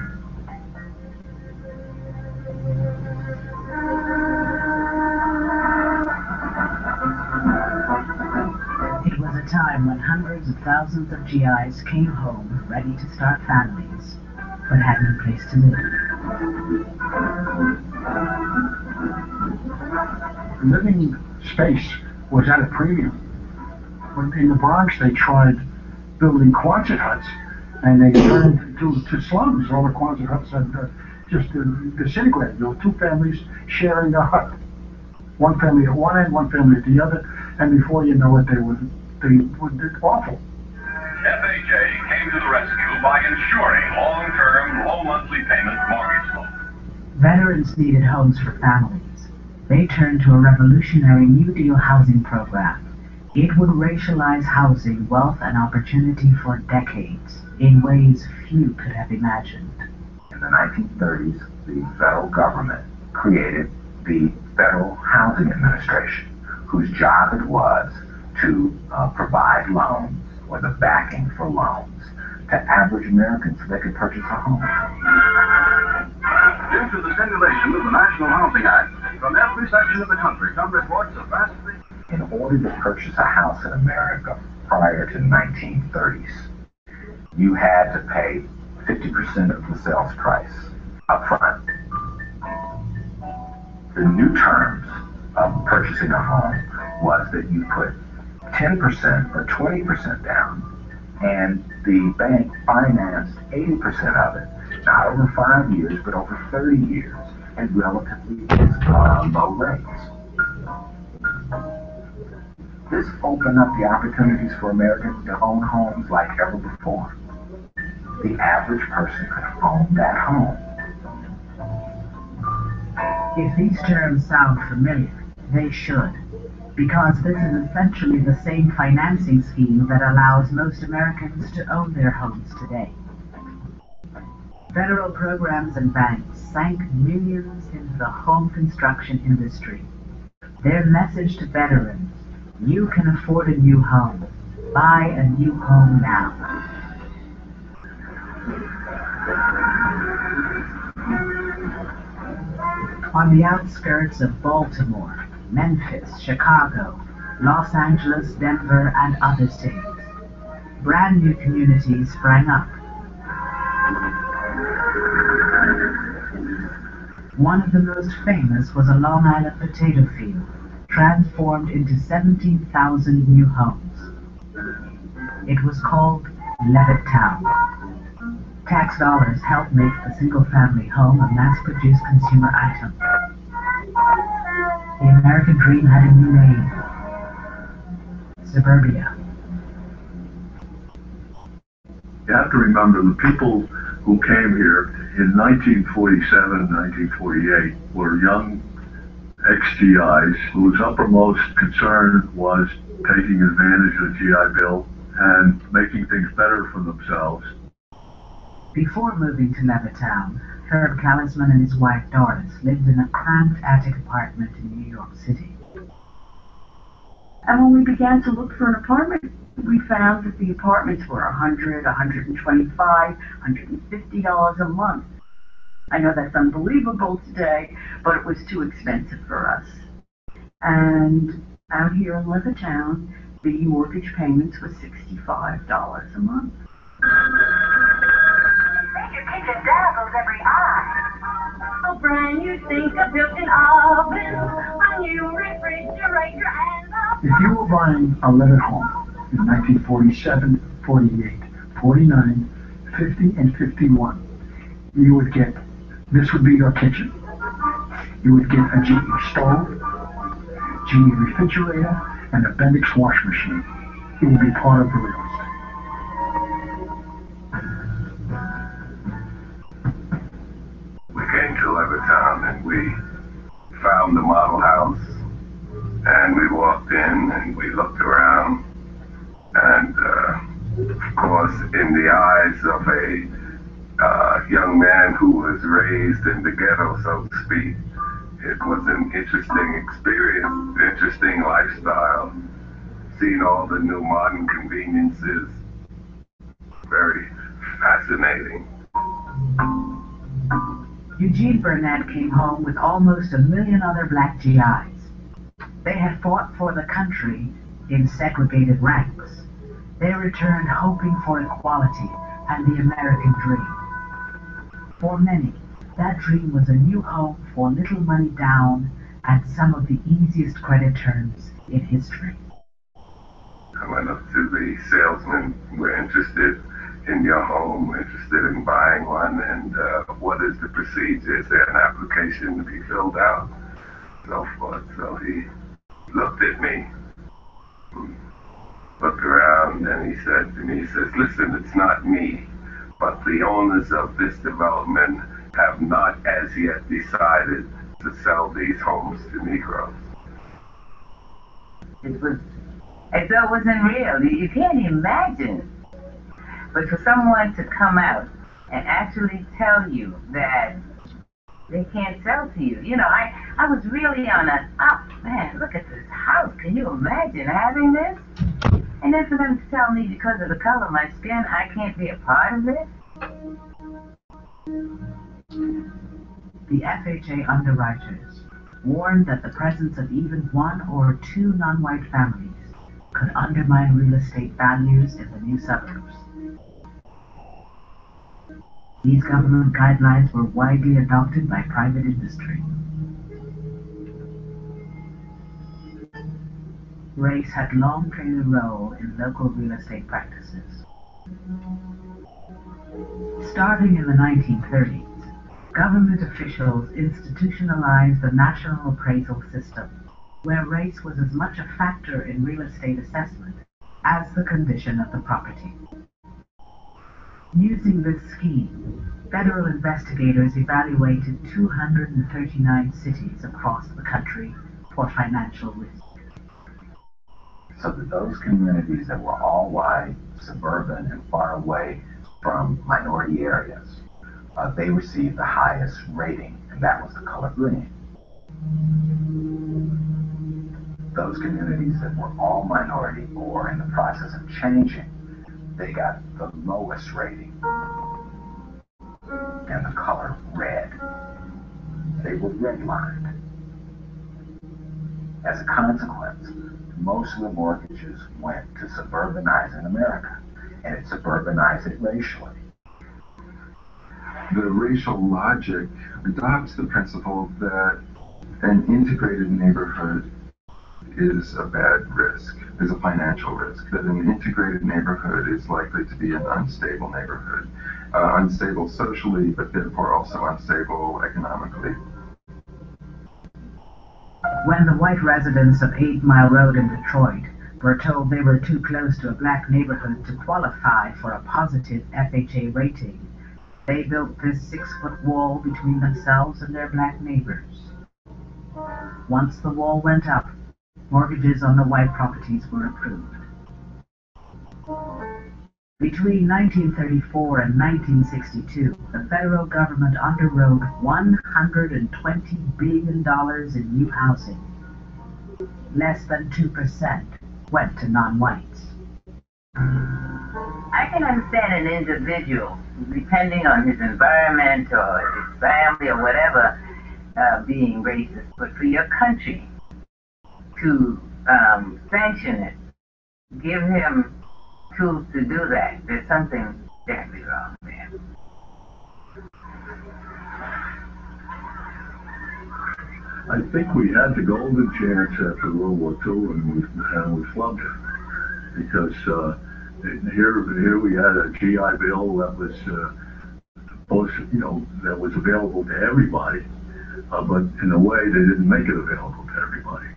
It was a time when hundreds of thousands of GIs came home ready to start families, but had no place to live. Living space was at a premium. In the Bronx, they tried building Quonset huts, and they turned to slums. All the Quonset huts had just disintegrated. There were two families sharing a hut. One family at one end, one family at the other, and before you know it, they were awful. FHA came to the rescue by ensuring long-term, low monthly payment mortgage loans. Veterans needed homes for families. They turned to a revolutionary New Deal housing program. It would racialize housing, wealth, and opportunity for decades in ways few could have imagined. In the 1930s, the federal government created the Federal Housing Administration, whose job it was to provide loans, or the backing for loans, to average Americans so they could purchase a home. Due to the stimulation of the National Housing Act, from every section of the country come reports of vastly... In order to purchase a house in America prior to the 1930s, you had to pay 50% of the sales price up front. The new terms of purchasing a home was that you put 10% or 20% down, and the bank financed 80% of it, not over 5 years, but over 30 years, at relatively low rates. This opened up the opportunities for Americans to own homes like ever before. The average person could own that home. If these terms sound familiar, they should, because this is essentially the same financing scheme that allows most Americans to own their homes today. Federal programs and banks sank millions into the home construction industry. Their message to veterans: you can afford a new home. Buy a new home now. On the outskirts of Baltimore, Memphis, Chicago, Los Angeles, Denver, and other cities, brand new communities sprang up. One of the most famous was a Long Island potato field, transformed into 17,000 new homes. It was called Levittown. Tax dollars helped make the single-family home a mass-produced consumer item. The American dream had a new name: suburbia. You have to remember the people who came here in 1947 and 1948 were young ex-GIs whose uppermost concern was taking advantage of the GI Bill and making things better for themselves. Before moving to Levittown, Herb Callisman and his wife Doris lived in a cramped attic apartment in New York City. And when we began to look for an apartment, we found that the apartments were $100, $125, $150 a month. I know that's unbelievable today, but it was too expensive for us. And out here in Levittown, the mortgage payments were $65 a month. Make your kitchen dazzles every eye. A brand new sink, a built-in oven, a new refrigerator, and a... If you were buying a Levitt home in 1947, 48, 49, 50, and 51, you would get, this would be your kitchen. You would get a GE stove, GE refrigerator, and a Bendix wash machine. It would be part of the real estate. We came to Levittown and we found the model house, and we walked in and we looked around, and of course in the eyes of a young man who was raised in the ghetto, so to speak, it was an interesting experience, interesting lifestyle, seeing all the new modern conveniences, very fascinating. Eugene Burnett came home with almost 1 million other black GIs. They had fought for the country in segregated ranks. They returned hoping for equality and the American dream. For many, that dream was a new home for little money down and some of the easiest credit terms in history. I went up to the salesman. We're interested in your home, we're interested in buying one, and what is the procedure? Is there an application to be filled out? So forth. So he looked at me, looked around, and he said to me, he says, listen, it's not me, but the owners of this development have not as yet decided to sell these homes to Negroes. It was as though it wasn't real. You can't imagine. But for someone to come out and actually tell you that they can't sell to you, you know, I was really on a, oh man, look at this house. Can you imagine having this? And then for them to tell me because of the color of my skin, I can't be a part of it? The FHA underwriters warned that the presence of even one or two non-white families could undermine real estate values in the new suburbs. These government guidelines were widely adopted by private industry. Race had long played a role in local real estate practices. Starting in the 1930s, government officials institutionalized the national appraisal system, where race was as much a factor in real estate assessment as the condition of the property. Using this scheme, federal investigators evaluated 239 cities across the country for financial risk. So that those communities that were all white, suburban, and far away from minority areas, they received the highest rating, and that was the color green. Those communities that were all minority or in the process of changing, they got the lowest rating, and the color red. They were redlined. As a consequence, most of the mortgages went to suburbanizing America, and it suburbanized it racially. The racial logic adopts the principle that an integrated neighborhood is a bad risk, is a financial risk, that an integrated neighborhood is likely to be an unstable neighborhood, unstable socially, but therefore also unstable economically. When the white residents of 8 Mile Road in Detroit were told they were too close to a black neighborhood to qualify for a positive FHA rating, they built this 6-foot wall between themselves and their black neighbors. Once the wall went up, mortgages on the white properties were approved. Between 1934 and 1962, the federal government underwrote $120 billion in new housing. less than 2% went to non-whites. I can understand an individual, depending on his environment or his family or whatever, being racist, but for your country to sanction it, give him tools to do that, there's something definitely wrong there. I think we had the golden chance after World War II, and we flubbed it because here we had a GI Bill that was that was available to everybody, but in a way they didn't make it available to everybody,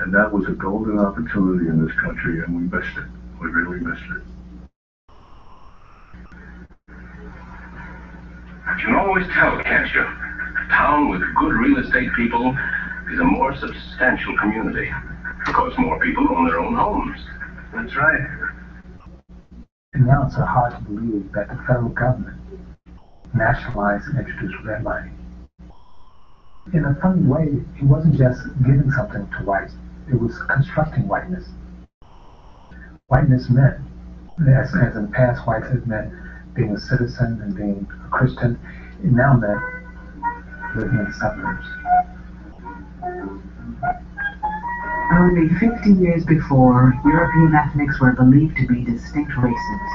and that was a golden opportunity in this country, and we missed it. We really missed it. You can always tell, can't you? A town with good real estate people is a more substantial community because more people own their own homes. That's right. And now it's so hard to believe that the federal government nationalized and introduced redlining. In a funny way, it wasn't just giving something to whites, it was constructing whiteness. Whiteness meant, as in the past, whites had meant being a citizen and being a Christian. It now meant living in the suburbs. Only 50 years before, European ethnics were believed to be distinct races.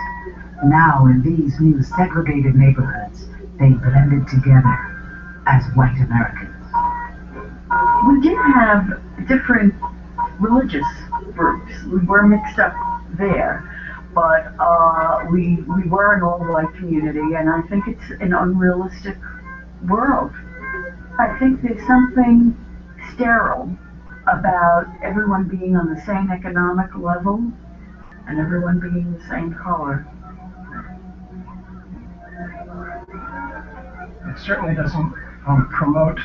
Now, in these new segregated neighborhoods, they blended together as white Americans. We did have different religious groups. We were mixed up there, but we were an all-white community, and I think it's an unrealistic world. I think there's something sterile about everyone being on the same economic level and everyone being the same color. It certainly doesn't promote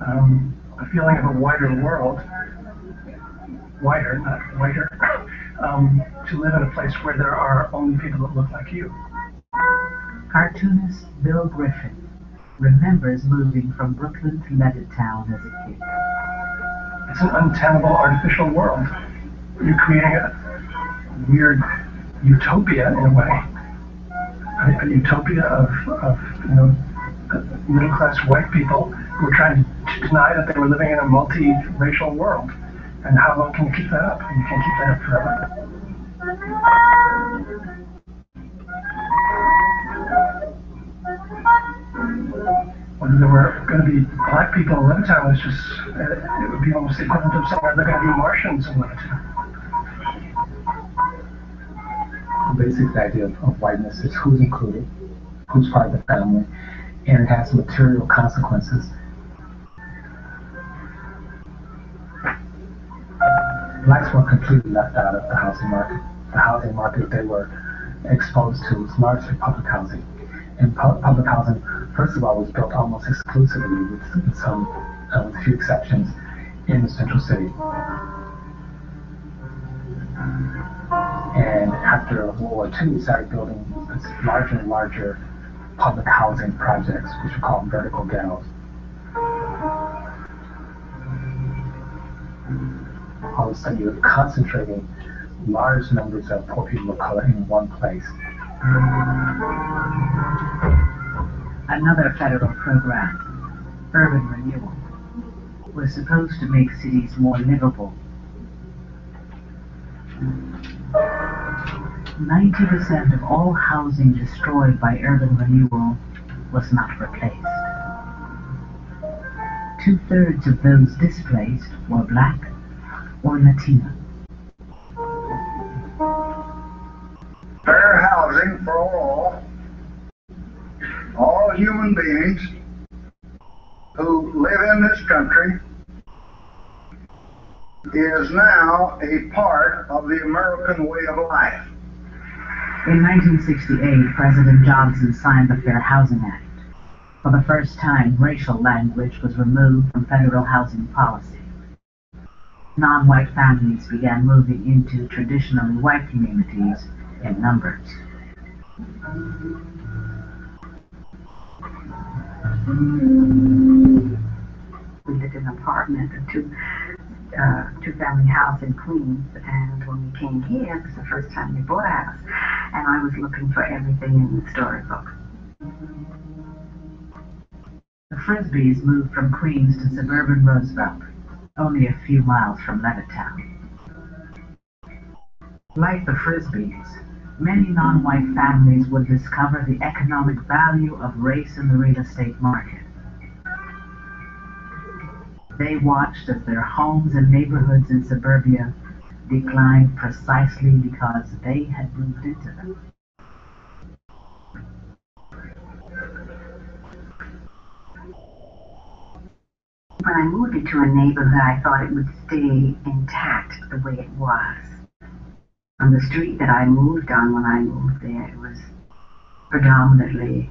a feeling of a wider world, wider, not whiter, to live in a place where there are only people that look like you. Cartoonist Bill Griffin remembers moving from Brooklyn to Levittown as a kid. It's an untenable artificial world. You're creating a weird utopia in a way. A utopia of middle-class white people who are trying to deny that they were living in a multi-racial world. And how long can you keep that up? And you can't keep that up forever. Whether there were going to be black people in Levittown is just, it would be almost the equivalent of saying, are there going to be Martians in Levittown? The basic idea of whiteness is who's included, who's part of the family, and it has material consequences. Blacks were completely left out of the housing market. The housing market they were exposed to was largely public housing. And public housing, first of all, was built almost exclusively, with a few exceptions, in the central city. And after World War II, we started building larger and larger public housing projects, which are called vertical ghettos. All of a sudden, you're concentrating large numbers of poor people of color in one place. Another federal program, urban renewal, was supposed to make cities more livable. 90% of all housing destroyed by urban renewal was not replaced. 2/3 of those displaced were black or Latino. Fair housing for all human beings who live in this country is now a part of the American way of life. In 1968, President Johnson signed the Fair Housing Act. For the first time, racial language was removed from federal housing policy. Non-white families began moving into traditionally white communities in numbers. We lived in an apartment or two. two-family house in Queens, and when we came here, it was the first time we bought a house, and I was looking for everything in the storybook. The Frisbees moved from Queens to suburban Roosevelt, only a few miles from Levittown. Like the Frisbees, many non-white families would discover the economic value of race in the real estate market. They watched as their homes and neighborhoods in suburbia declined precisely because they had moved into them. When I moved into a neighborhood, I thought it would stay intact the way it was. On the street that I moved on when I moved there, it was predominantly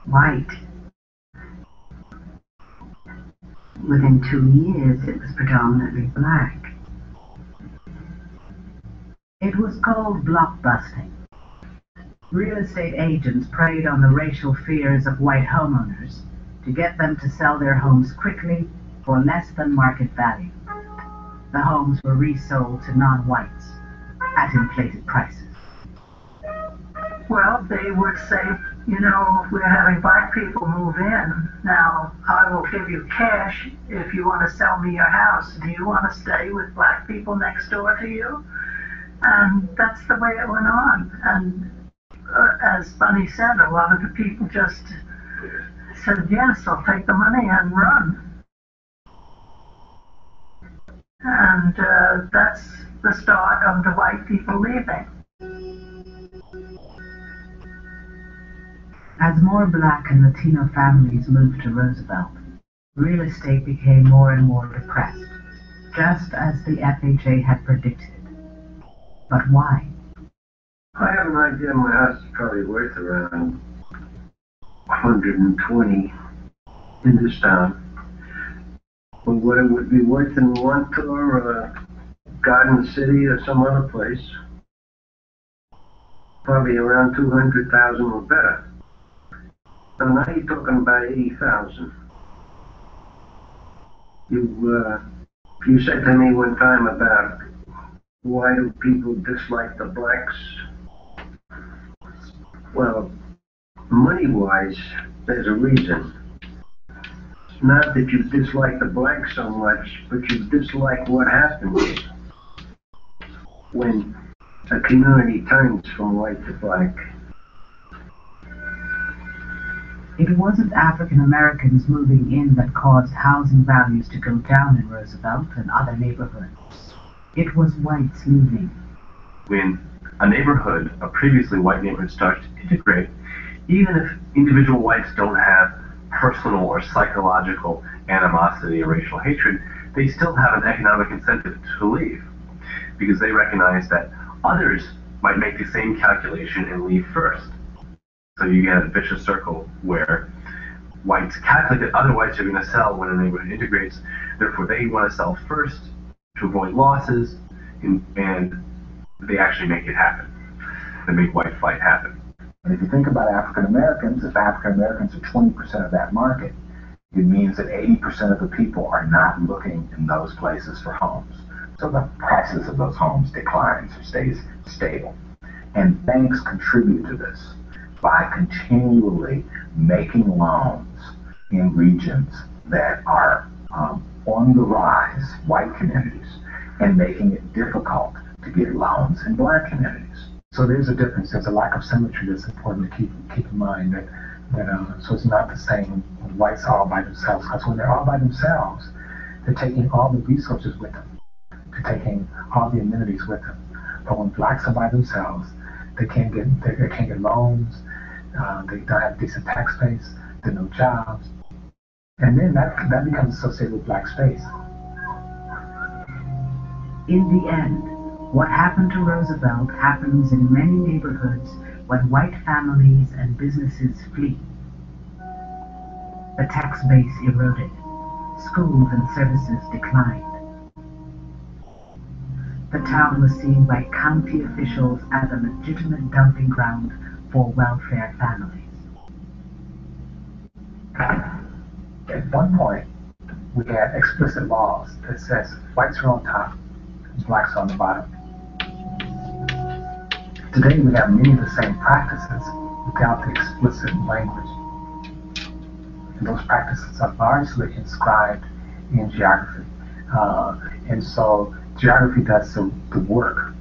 white. Within 2 years, it was predominantly black. It was called blockbusting. Real estate agents preyed on the racial fears of white homeowners to get them to sell their homes quickly for less than market value. The homes were resold to non-whites at inflated prices. Well, they would say, you know, we're having black people move in. Now, I will give you cash if you want to sell me your house. Do you want to stay with black people next door to you? And that's the way it went on. And as Bunny said, a lot of the people just said, yes, I'll take the money and run. And that's the start of the white people leaving. As more black and Latino families moved to Roosevelt, real estate became more and more depressed, just as the FHA had predicted. But why? I have an idea my house is probably worth around 120 in this town. But what it would be worth in Wantor or Garden City or some other place, probably around 200,000 or better. And now you're talking about 80,000. You said to me one time about why do people dislike the blacks? Well, money-wise, there's a reason. Not that you dislike the blacks so much, but you dislike what happens when a community turns from white to black. It wasn't African Americans moving in that caused housing values to go down in Roosevelt and other neighborhoods. It was whites leaving. When a neighborhood, a previously white neighborhood, starts to integrate, even if individual whites don't have personal or psychological animosity or racial hatred, they still have an economic incentive to leave because they recognize that others might make the same calculation and leave first. So you get a vicious circle where whites calculate that other whites are going to sell when a neighborhood integrates, therefore they want to sell first to avoid losses, and they actually make it happen. They make white flight happen. And if you think about African Americans, if African Americans are 20% of that market, it means that 80% of the people are not looking in those places for homes. So the prices of those homes declines or stays stable. And banks contribute to this by continually making loans in regions that are on the rise, white communities, and making it difficult to get loans in black communities. So there's a difference. There's a lack of symmetry that's important to keep in mind. So it's not the same when whites are all by themselves. Because when they're all by themselves, they're taking all the resources with them. They're taking all the amenities with them. But when blacks are by themselves, they can't get loans. They don't have decent tax base. There are no jobs, and then that becomes associated with black space. In the end, what happened to Roosevelt happens in many neighborhoods when white families and businesses flee. The tax base eroded, schools and services declined. The town was seen by county officials as a legitimate dumping ground for welfare families. At one point, we had explicit laws that says whites are on top, blacks are on the bottom. Today we have many of the same practices without the explicit language. And those practices are largely inscribed in geography. And so geography does the work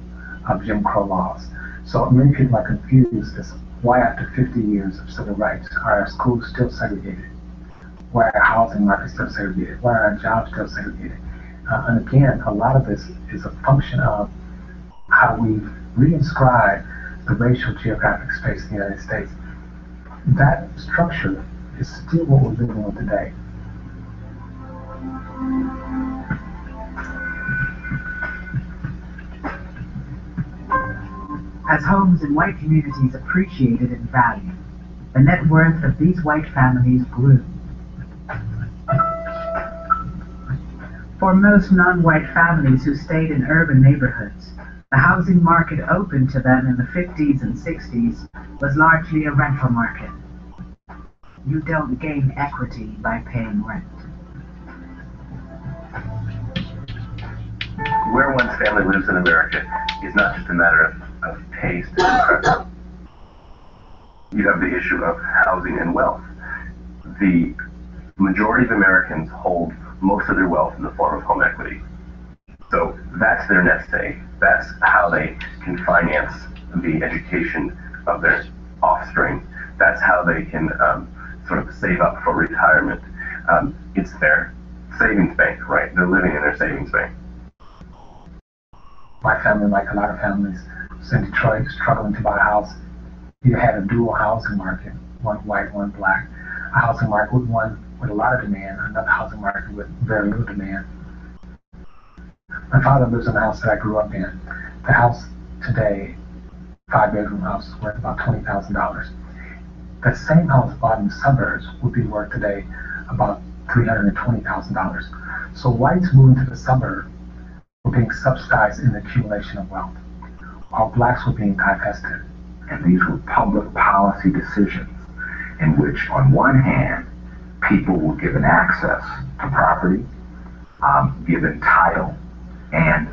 of Jim Crow laws. So many people are confused as why after 50 years of civil rights are our schools still segregated? Why are our housing markets still segregated? Why are our jobs still segregated? And again, a lot of this is a function of how we've reinscribed the racial geographic space in the United States. That structure is still what we're living with today. As homes in white communities appreciated and valued, the net worth of these white families grew. For most non-white families who stayed in urban neighborhoods, the housing market open to them in the 50s and 60s was largely a rental market. You don't gain equity by paying rent. Where one's family lives in America is not just a matter of taste and preference. You have the issue of housing and wealth. The majority of Americans hold most of their wealth in the form of home equity. So that's their nest egg. That's how they can finance the education of their offspring. That's how they can sort of save up for retirement. It's their savings bank, right? They're living in their savings bank. My family, like a lot of families in Detroit, struggling to buy a house. You had a dual housing market, one white, one black. A housing market with one with a lot of demand, another housing market with very little demand. My father lives in the house that I grew up in. The house today, 5-bedroom house, is worth about $20,000. That same house bought in the suburbs would be worth today about $320,000. So whites moving to the suburbs were being subsidized in the accumulation of wealth, while blacks were being divested. And these were public policy decisions in which, on one hand, people were given access to property, given title, and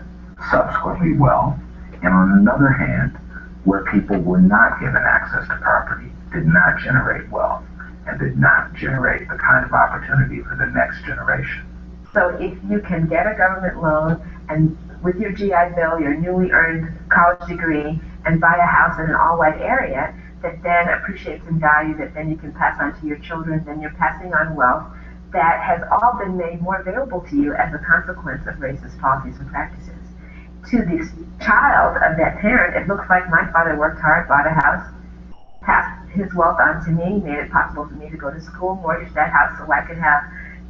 subsequently wealth, and on another hand, where people were not given access to property, did not generate wealth, and did not generate the kind of opportunity for the next generation. So if you can get a government loan and with your GI Bill, your newly earned college degree, and buy a house in an all-white area that then appreciates in value, that then you can pass on to your children, then you're passing on wealth that has all been made more available to you as a consequence of racist policies and practices. To this child of that parent, it looks like my father worked hard, bought a house, passed his wealth on to me, made it possible for me to go to school, mortgage that house so I could have,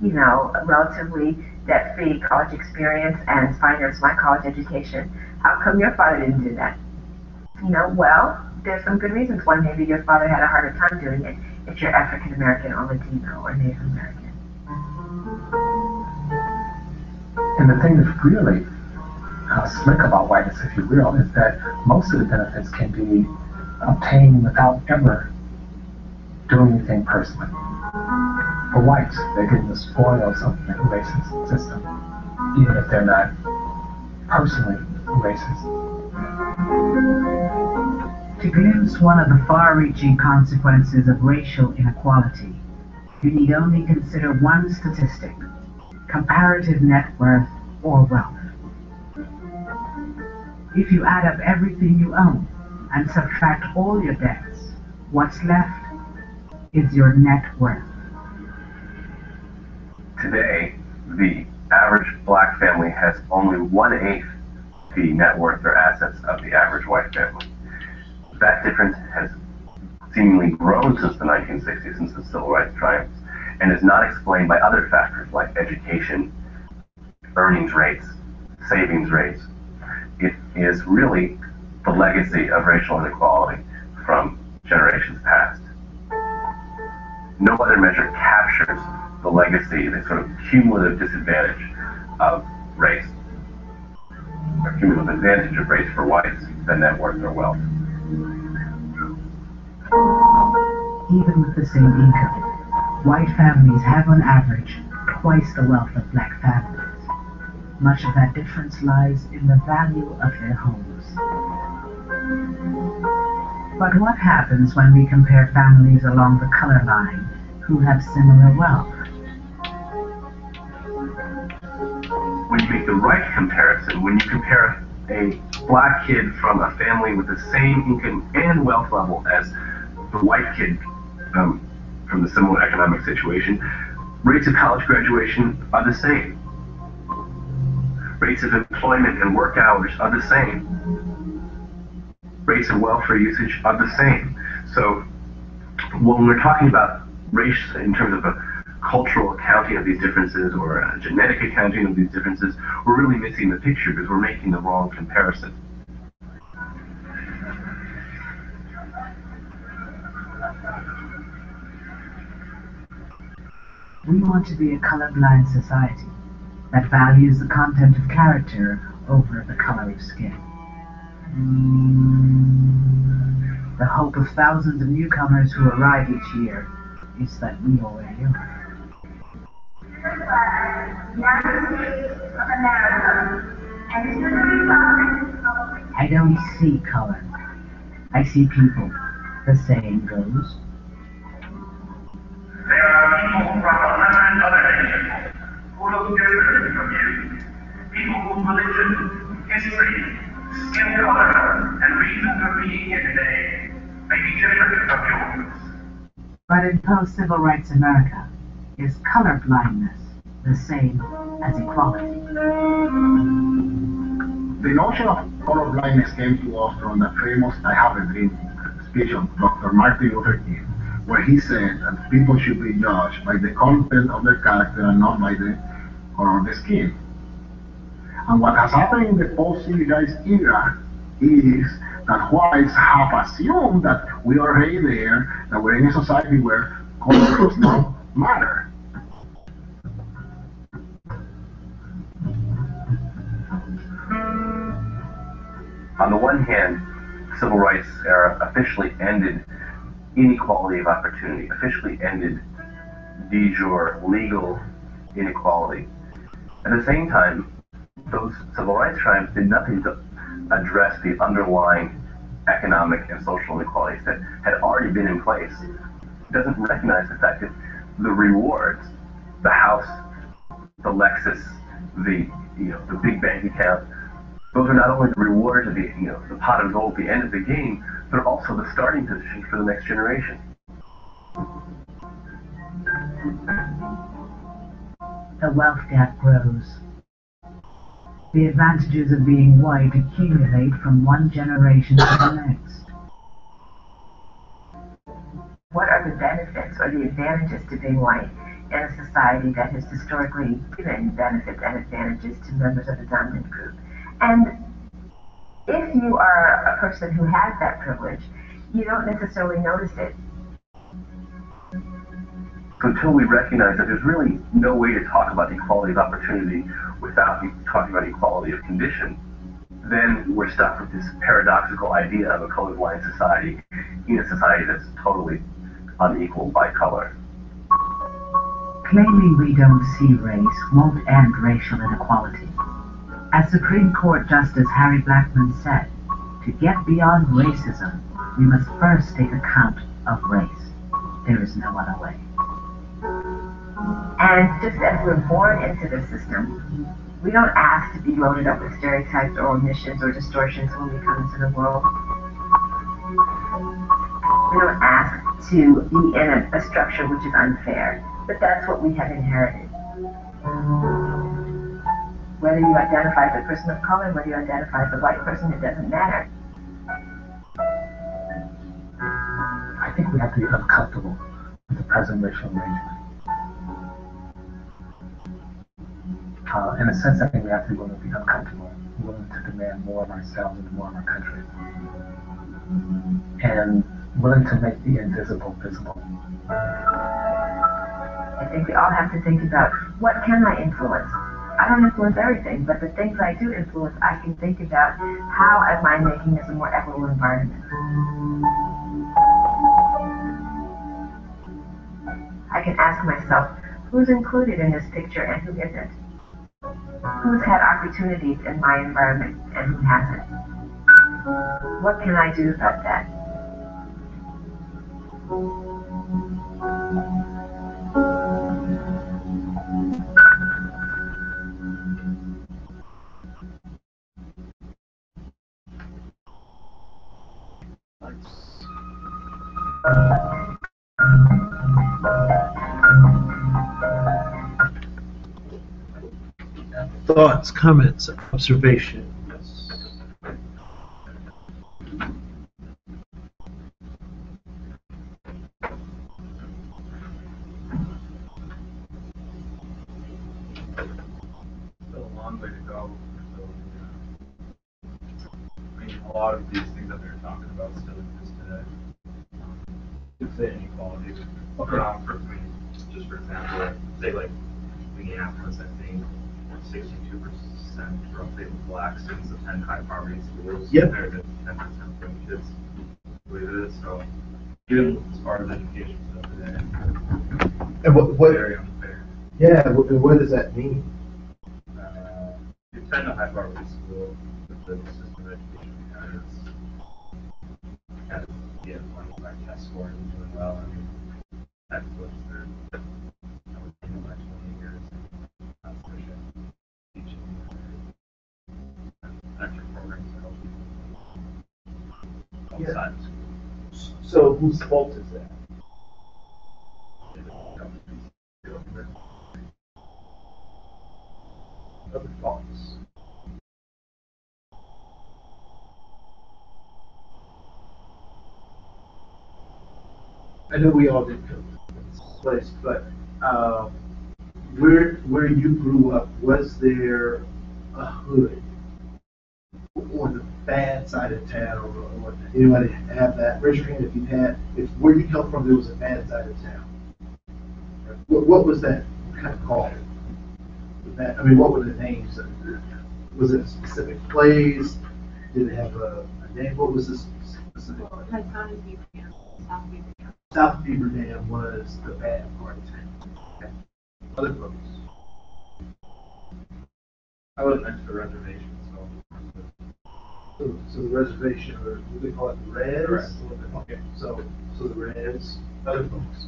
a relatively debt-free college experience and finance my college education. How come your father didn't do that? Well, there's some good reasons why maybe your father had a harder time doing it if you're African American or Latino or Native American. And the thing that's really slick about whiteness, if you will, is that most of the benefits can be obtained without ever doing anything personally. For whites, they're getting the spoils of the racist system, even if they're not personally racist. To glimpse one of the far-reaching consequences of racial inequality, you need only consider one statistic: comparative net worth or wealth. If you add up everything you own and subtract all your debts, what's left is your net worth. Today, the average black family has only 1/8 the net worth or assets of the average white family. That difference has seemingly grown since the 1960s, since the civil rights triumphs, and is not explained by other factors like education, earnings rates, savings rates. It is really the legacy of racial inequality from generations past. No other measure captures the legacy, the sort of cumulative disadvantage of race, or cumulative advantage of race for whites than net worth or wealth. Even with the same income, white families have on average twice the wealth of black families. Much of that difference lies in the value of their homes. But what happens when we compare families along the color line who have similar wealth? When you make the right comparison, when you compare a black kid from a family with the same income and wealth level as the white kid from the similar economic situation, rates of college graduation are the same. Rates of employment and work hours are the same. Rates of welfare usage are the same. So when we're talking about race in terms of a cultural accounting of these differences or a genetic accounting of these differences, we're really missing the picture because we're making the wrong comparison. We want to be a colorblind society that values the content of character over the color of skin. The hope of thousands of newcomers who arrive each year is that we already are. I don't see color. I see people. The saying goes. There are people from 100 other nations who look different from you. People whose religion, history, skin color, and reason for being here today may be different from yours. But in post-civil rights America, is color blindness the same as equality? The notion of color blindness came to us from the famous I Have a Dream speech of Dr. Martin Luther King, where he said that people should be judged by the content of their character and not by the color of the skin. And what has happened in the post-civilized era is that whites have assumed that we are already there, that we're in a society where color does not matter. On the one hand, the civil rights era officially ended inequality of opportunity, officially ended de jure legal inequality. At the same time, those civil rights triumphs did nothing to address the underlying economic and social inequalities that had already been in place. It doesn't recognize the fact that the rewards, the house, the Lexus, the big bank account, those are not only the rewards of the pot of gold at the end of the game, they're also the starting position for the next generation. The wealth gap grows. The advantages of being white accumulate from one generation to the next. What are the benefits or the advantages to being white in a society that has historically given benefits and advantages to members of the dominant group? And if you are a person who has that privilege, you don't necessarily notice it. Until we recognize that there's really no way to talk about equality of opportunity without talking about equality of condition, then we're stuck with this paradoxical idea of a colorblind society in a society that's totally unequal by color. Claiming we don't see race won't end racial inequality. As Supreme Court Justice Harry Blackmun said, to get beyond racism, we must first take account of race. There is no other way. And just as we're born into the system, we don't ask to be loaded up with stereotypes or omissions or distortions when we come into the world. We don't ask to be in a structure which is unfair, but that's what we have inherited. Whether you identify as a person of color, whether you identify as a white person, it doesn't matter. I think we have to be uncomfortable with the present racial arrangement. In a sense, I think we have to be willing to be uncomfortable, willing to demand more of ourselves and more of our country, and willing to make the invisible visible. I think we all have to think about, what can I influence? I don't influence everything, but the things I do influence, I can think about, how am I making this a more equitable environment? I can ask myself, Who's included in this picture and who isn't? Who's had opportunities in my environment and who hasn't? What can I do about that? Thoughts, comments, observations? Still a long way to go. So, I mean, a lot of these things that they're talking about still exist today. Could say inequality. For me, just for example, say like Minneapolis, I think 62% roughly of black students attend high poverty schools. Yep. Compared to 10% for kids. I believe it is. So, even as far as education stuff today, And what very unfair. Yeah, what does that mean? You attend a high poverty school with the system of education we have is kind of yeah, one by test scores and doing well. I mean, textbooks are I would say by 20 years. That's for sure. Teaching extra programs to help people outside of school. So whose fault is that? Other thoughts? I know we all didn't come to this place, but where you grew up, was there a hood on the bad side of town, or anybody have that? Raise your hand if you had. If where you come from, there was a bad side of town. What was that kind of called? That, I mean, what were the names? Was it a specific place? Did it have a name? What was this specific? Well, my son is Beaver Dam, South Beaver Dam. South Beaver Dam was the bad part of town. Okay. Other folks? I was next to the reservation, So the reservation, or what they call it, the Reds? Correct. Okay, so the Reds, other folks.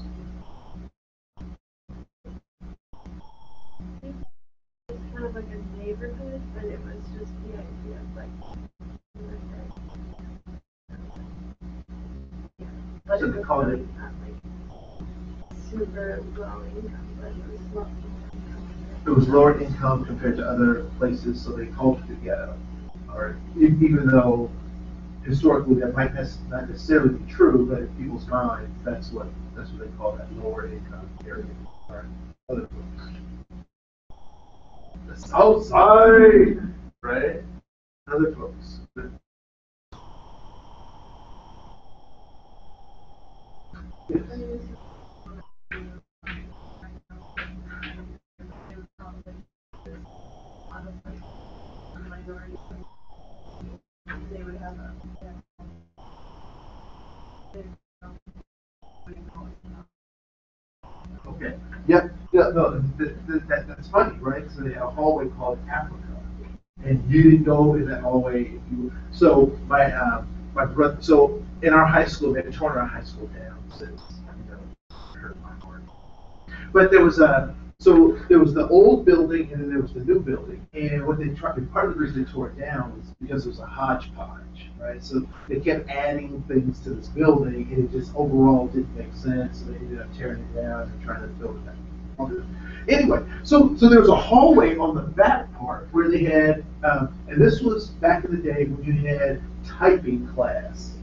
It's kind of like a neighborhood, but it was just the idea of like, but So it they was called really it- not like super low income, but it was low income. It was lower income compared to other places, so they called it the ghetto. Or even though historically that might not necessarily be true, but in people's minds, that's what they call that lower income area. All right. Other folks. The South Side, right? Other folks. Yes. They would have a Okay. Yep. Yeah. No. That's funny, right? So they had a hallway called Africa, and you didn't go in that hallway. If you so my brother. So in our high school, they had torn our high school down since hurt my heart. But there was the old building and then there was the new building. And what they tried, part of the reason they tore it down was because it was a hodgepodge, right? So they kept adding things to this building and it just overall didn't make sense. So they ended up tearing it down and trying to build it back. Anyway, so there was a hallway on the back part where they had, and this was back in the day when you had typing class.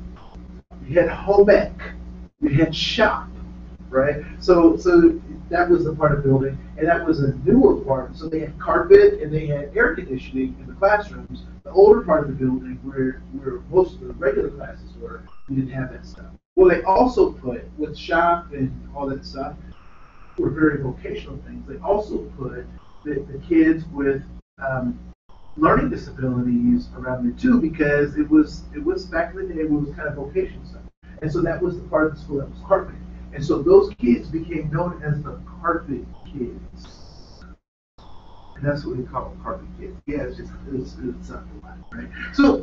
You had home ec, you had shop, right? So that was the part of the building, and that was a newer part. So they had carpet and they had air conditioning in the classrooms. The older part of the building, where most of the regular classes were, we didn't have that stuff. Well, they also put with shop and all that stuff were very vocational things. They also put the kids with learning disabilities around there too, because it was back in the day when it was kind of vocational stuff. And so that was the part of the school that was carpeted. And so those kids became known as the carpet kids. And that's what we call carpet kids. Yeah, it's something like that, right? So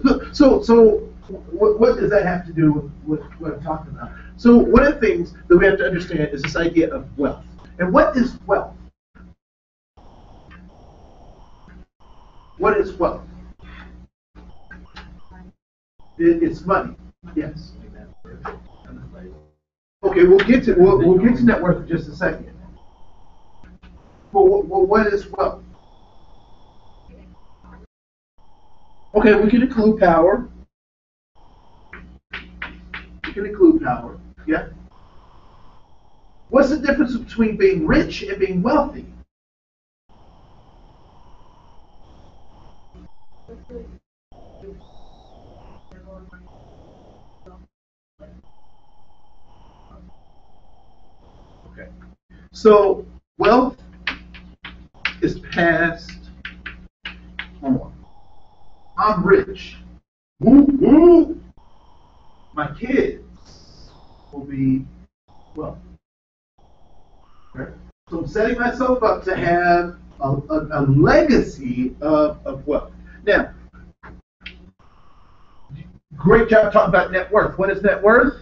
what does that have to do with what I'm talking about? So one of the things that we have to understand is this idea of wealth. And what is wealth? What is wealth? It's money. Yes. Okay, we'll get to net worth in just a second. Well, what is wealth? Okay, we can include power. We can include power. Yeah. What's the difference between being rich and being wealthy? Okay. So wealth is passed on. I'm rich. Woo, woo. My kids will be wealthy. Okay. So I'm setting myself up to have a legacy of wealth. Now, great job talking about net worth. What is net worth?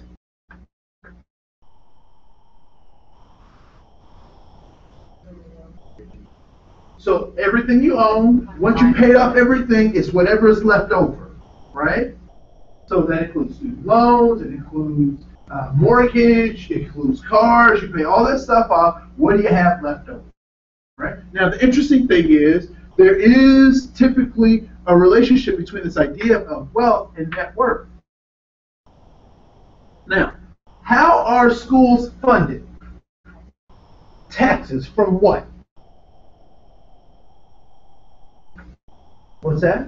So everything you own, once you paid off everything, is whatever is left over, right? So that includes student loans, it includes mortgage, it includes cars, you pay all that stuff off, what do you have left over, right? Now the interesting thing is, there is typically a relationship between this idea of wealth and net worth. Now, how are schools funded? Taxes from what? What's that?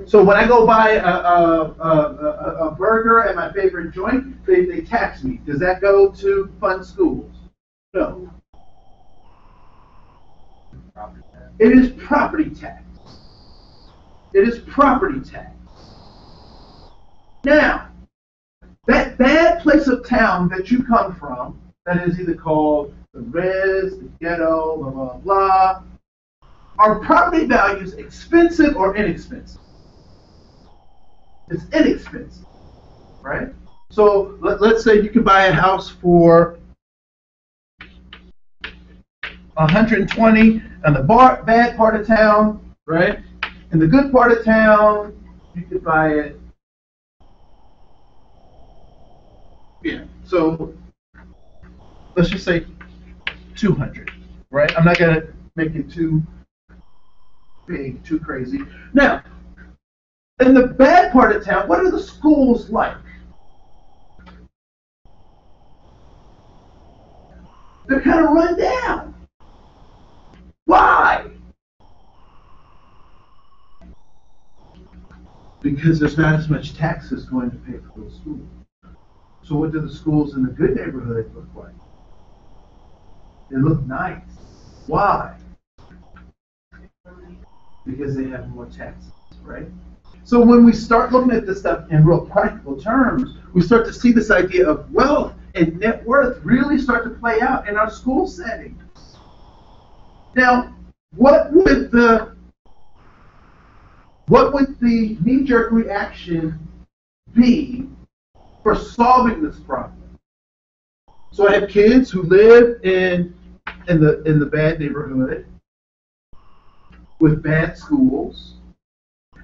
So when I go buy a burger at my favorite joint, they tax me. Does that go to fund schools? No. It is property tax. It is property tax. Now, that bad place of town that you come from, that is either called the res, the ghetto, blah, blah, blah, are property values expensive or inexpensive? It's inexpensive, right? So let's say you can buy a house for $120 in the bad part of town, right? In the good part of town, you could buy it. Yeah. So let's just say 200, right? I'm not gonna make it too big, too crazy. Now, in the bad part of town, what are the schools like? They're kind of run down. Why? Because there's not as much taxes going to pay for those schools. So what do the schools in the good neighborhood look like? They look nice. Why? Because they have more taxes, right? So when we start looking at this stuff in real practical terms, we start to see this idea of wealth and net worth really start to play out in our school setting. Now, what would the knee-jerk reaction be for solving this problem? So I have kids who live in the bad neighborhood with bad schools,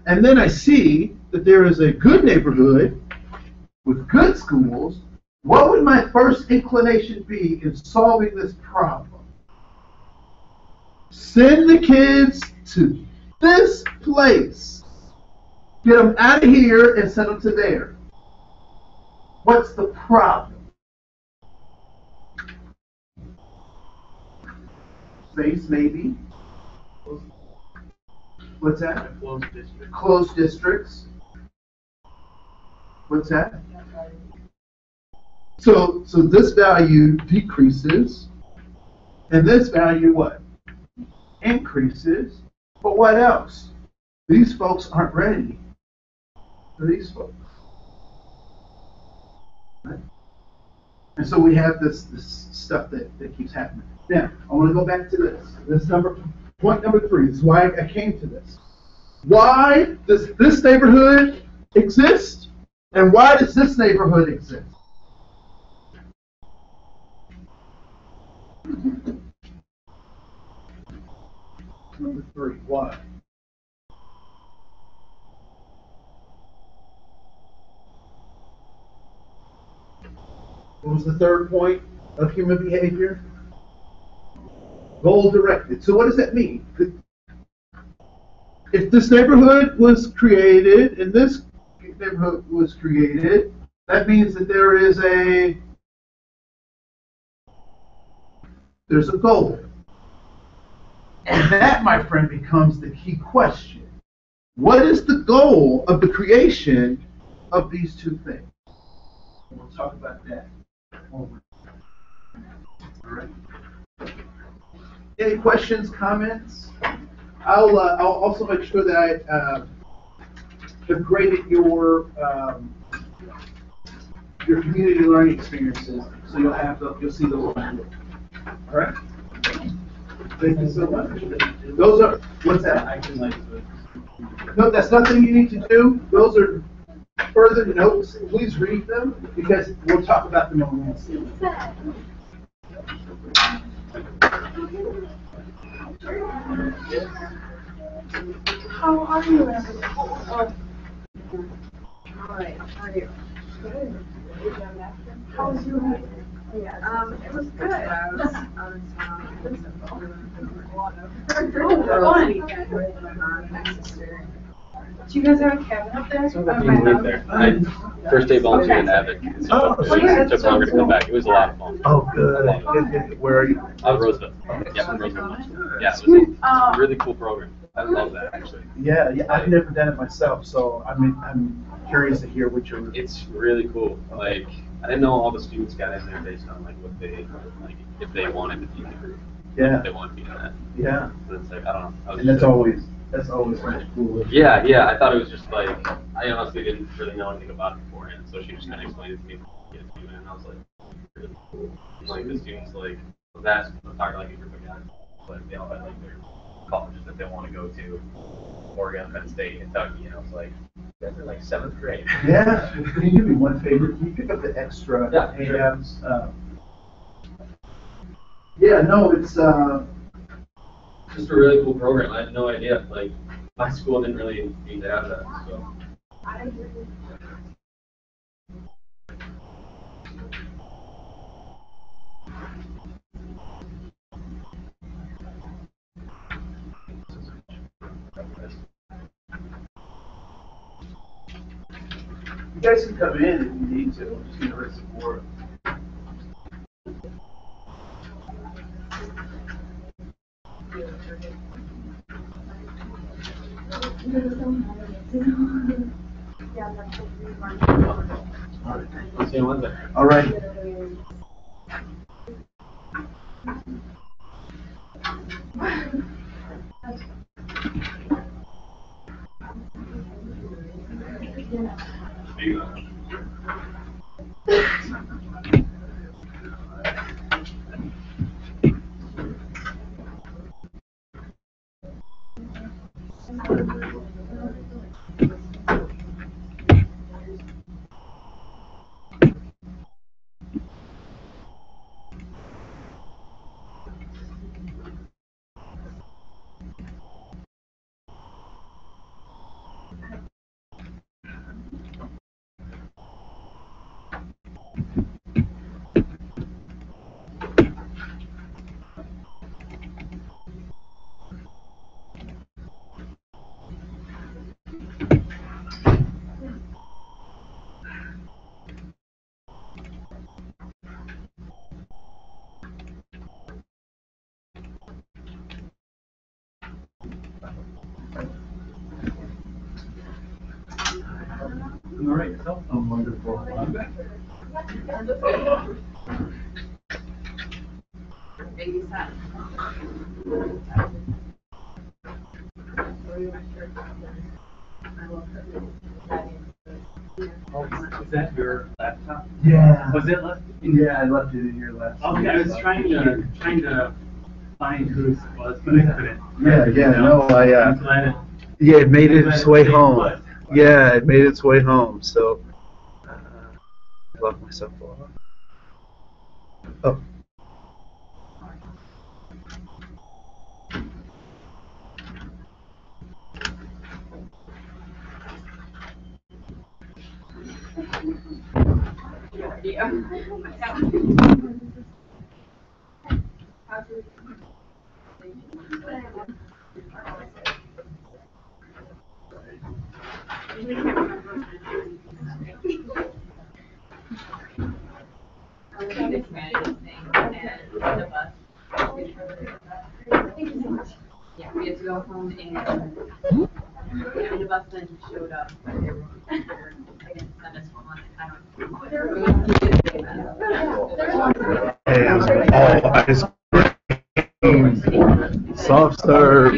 and then I see that there is a good neighborhood with good schools. What would my first inclination be in solving this problem? Send the kids to this place. Get them out of here and send them to there. What's the problem? Space, maybe. What's that? Closed districts. Closed districts. What's that? So this value decreases, and this value what? Increases. But what else? These folks aren't ready for these folks. Right? And so we have this stuff that keeps happening. Now, I want to go back to this. Point number 3. This is why I came to this. Why does this neighborhood exist? And why does this neighborhood exist? Number 3. Why? What was the third point of human behavior? Goal directed. So what does that mean? If this neighborhood was created and this neighborhood was created, that means that there's a goal. And that, my friend, becomes the key question. What is the goal of the creation of these two things? We'll talk about that. All right. Any questions, comments? I'll also make sure that I have graded your community learning experiences, so you'll see those. All right. Thank you so much. Those are what's that? No, that's nothing you need to do. Those are further notes. Please read them because we'll talk about them on Wednesday. How are you, everyone? Oh. All right. How are you? Good. How was your week? Yeah. It was good. I was out of town. It was a lot of fun. Do you guys have a cabin up there? Live there. I first day volunteered in Abbott. So it took longer to come back. It was a lot of fun. Oh, good. Where are you? Roseville. Yeah, from Roseville. Yeah, it was a really cool program. I love that actually. Yeah, I've never done it myself, so I'm curious to hear what you're. It's really cool. Like I didn't know all the students got in there based on like what they like if they wanted to be in the group. Yeah. If they wanted to be in that. Yeah. So it's like I don't know. And that's always much cooler. Yeah. I thought it was just like I honestly didn't really know anything about it beforehand, so she just kind of explained it to me. And I was like, really cool. Like the students like that's talking like a group of guys, but they all had like their colleges that they want to go to, Oregon, Penn State, Kentucky, and I was like, you guys are like 7th grade. Yeah. Can you give me one favor? Can you pick up the extra handouts? Yeah. No, it's just a really cool program. I had no idea. Like my school didn't really need to have that. So. You guys can come in if you need to. I'm just gonna raise some more. All right. See you Wednesday. All right. All right, so I'm wonderful. Is that your laptop? Yeah. Was it left? Yeah, I left it in here last Okay, week. I was trying to find whose it was, but I couldn't. Yeah, it made its way home. Yeah, it made its way home, so locked myself off. Oh. Yeah, we had to go home and the bus then showed up, but they didn't send us home on it. I Ice cream, soft serve.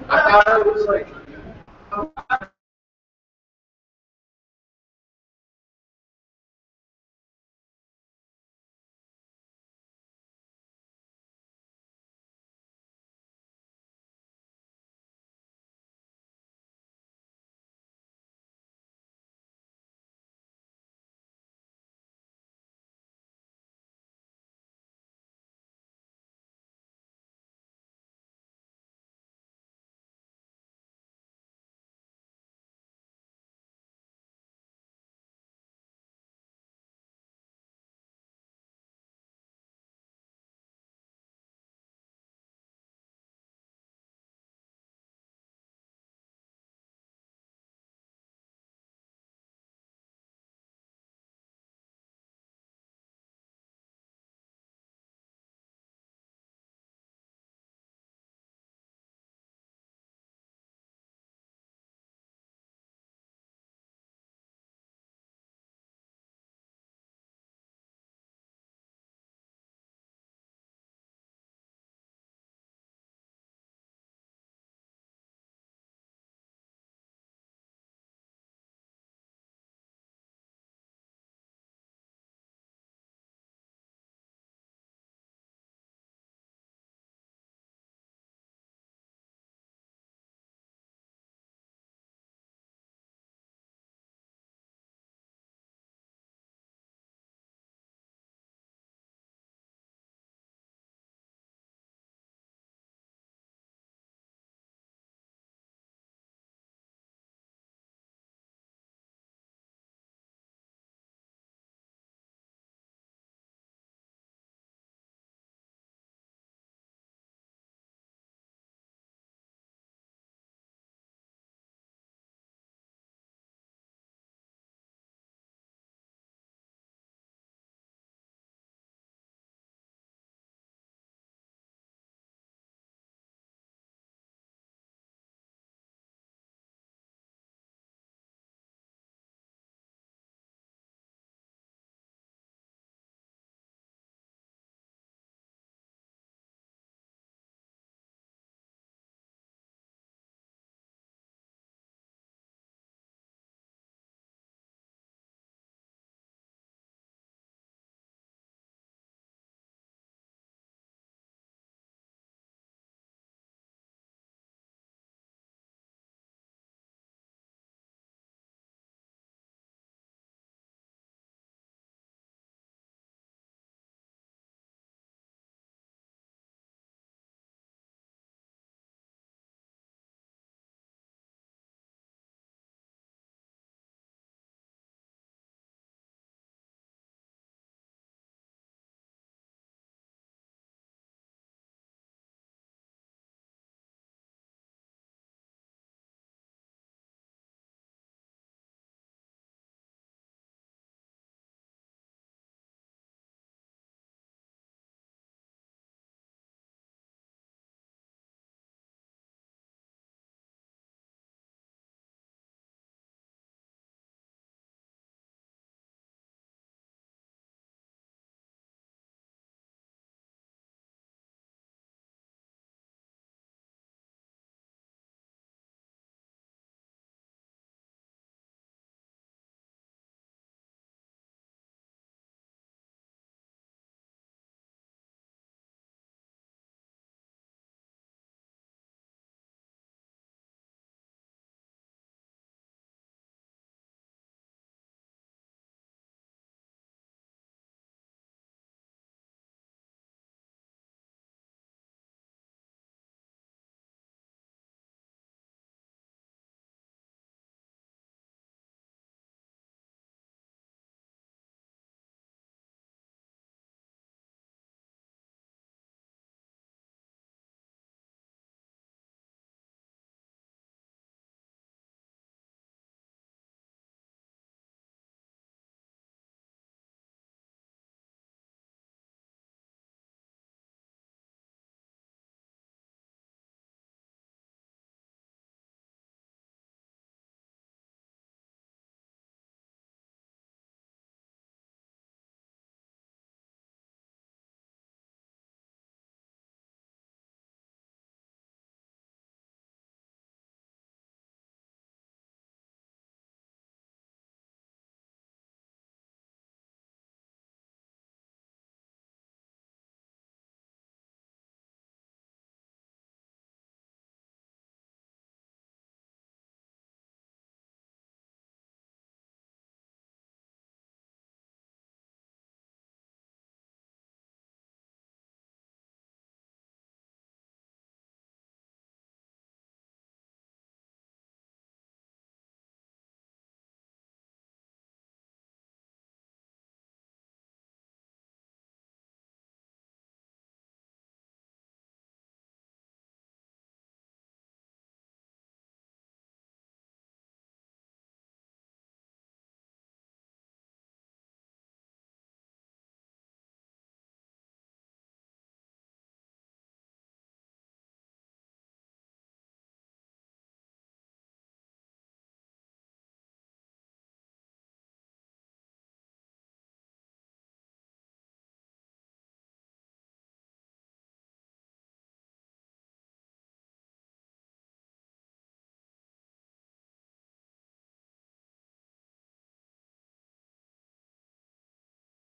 I thought it was like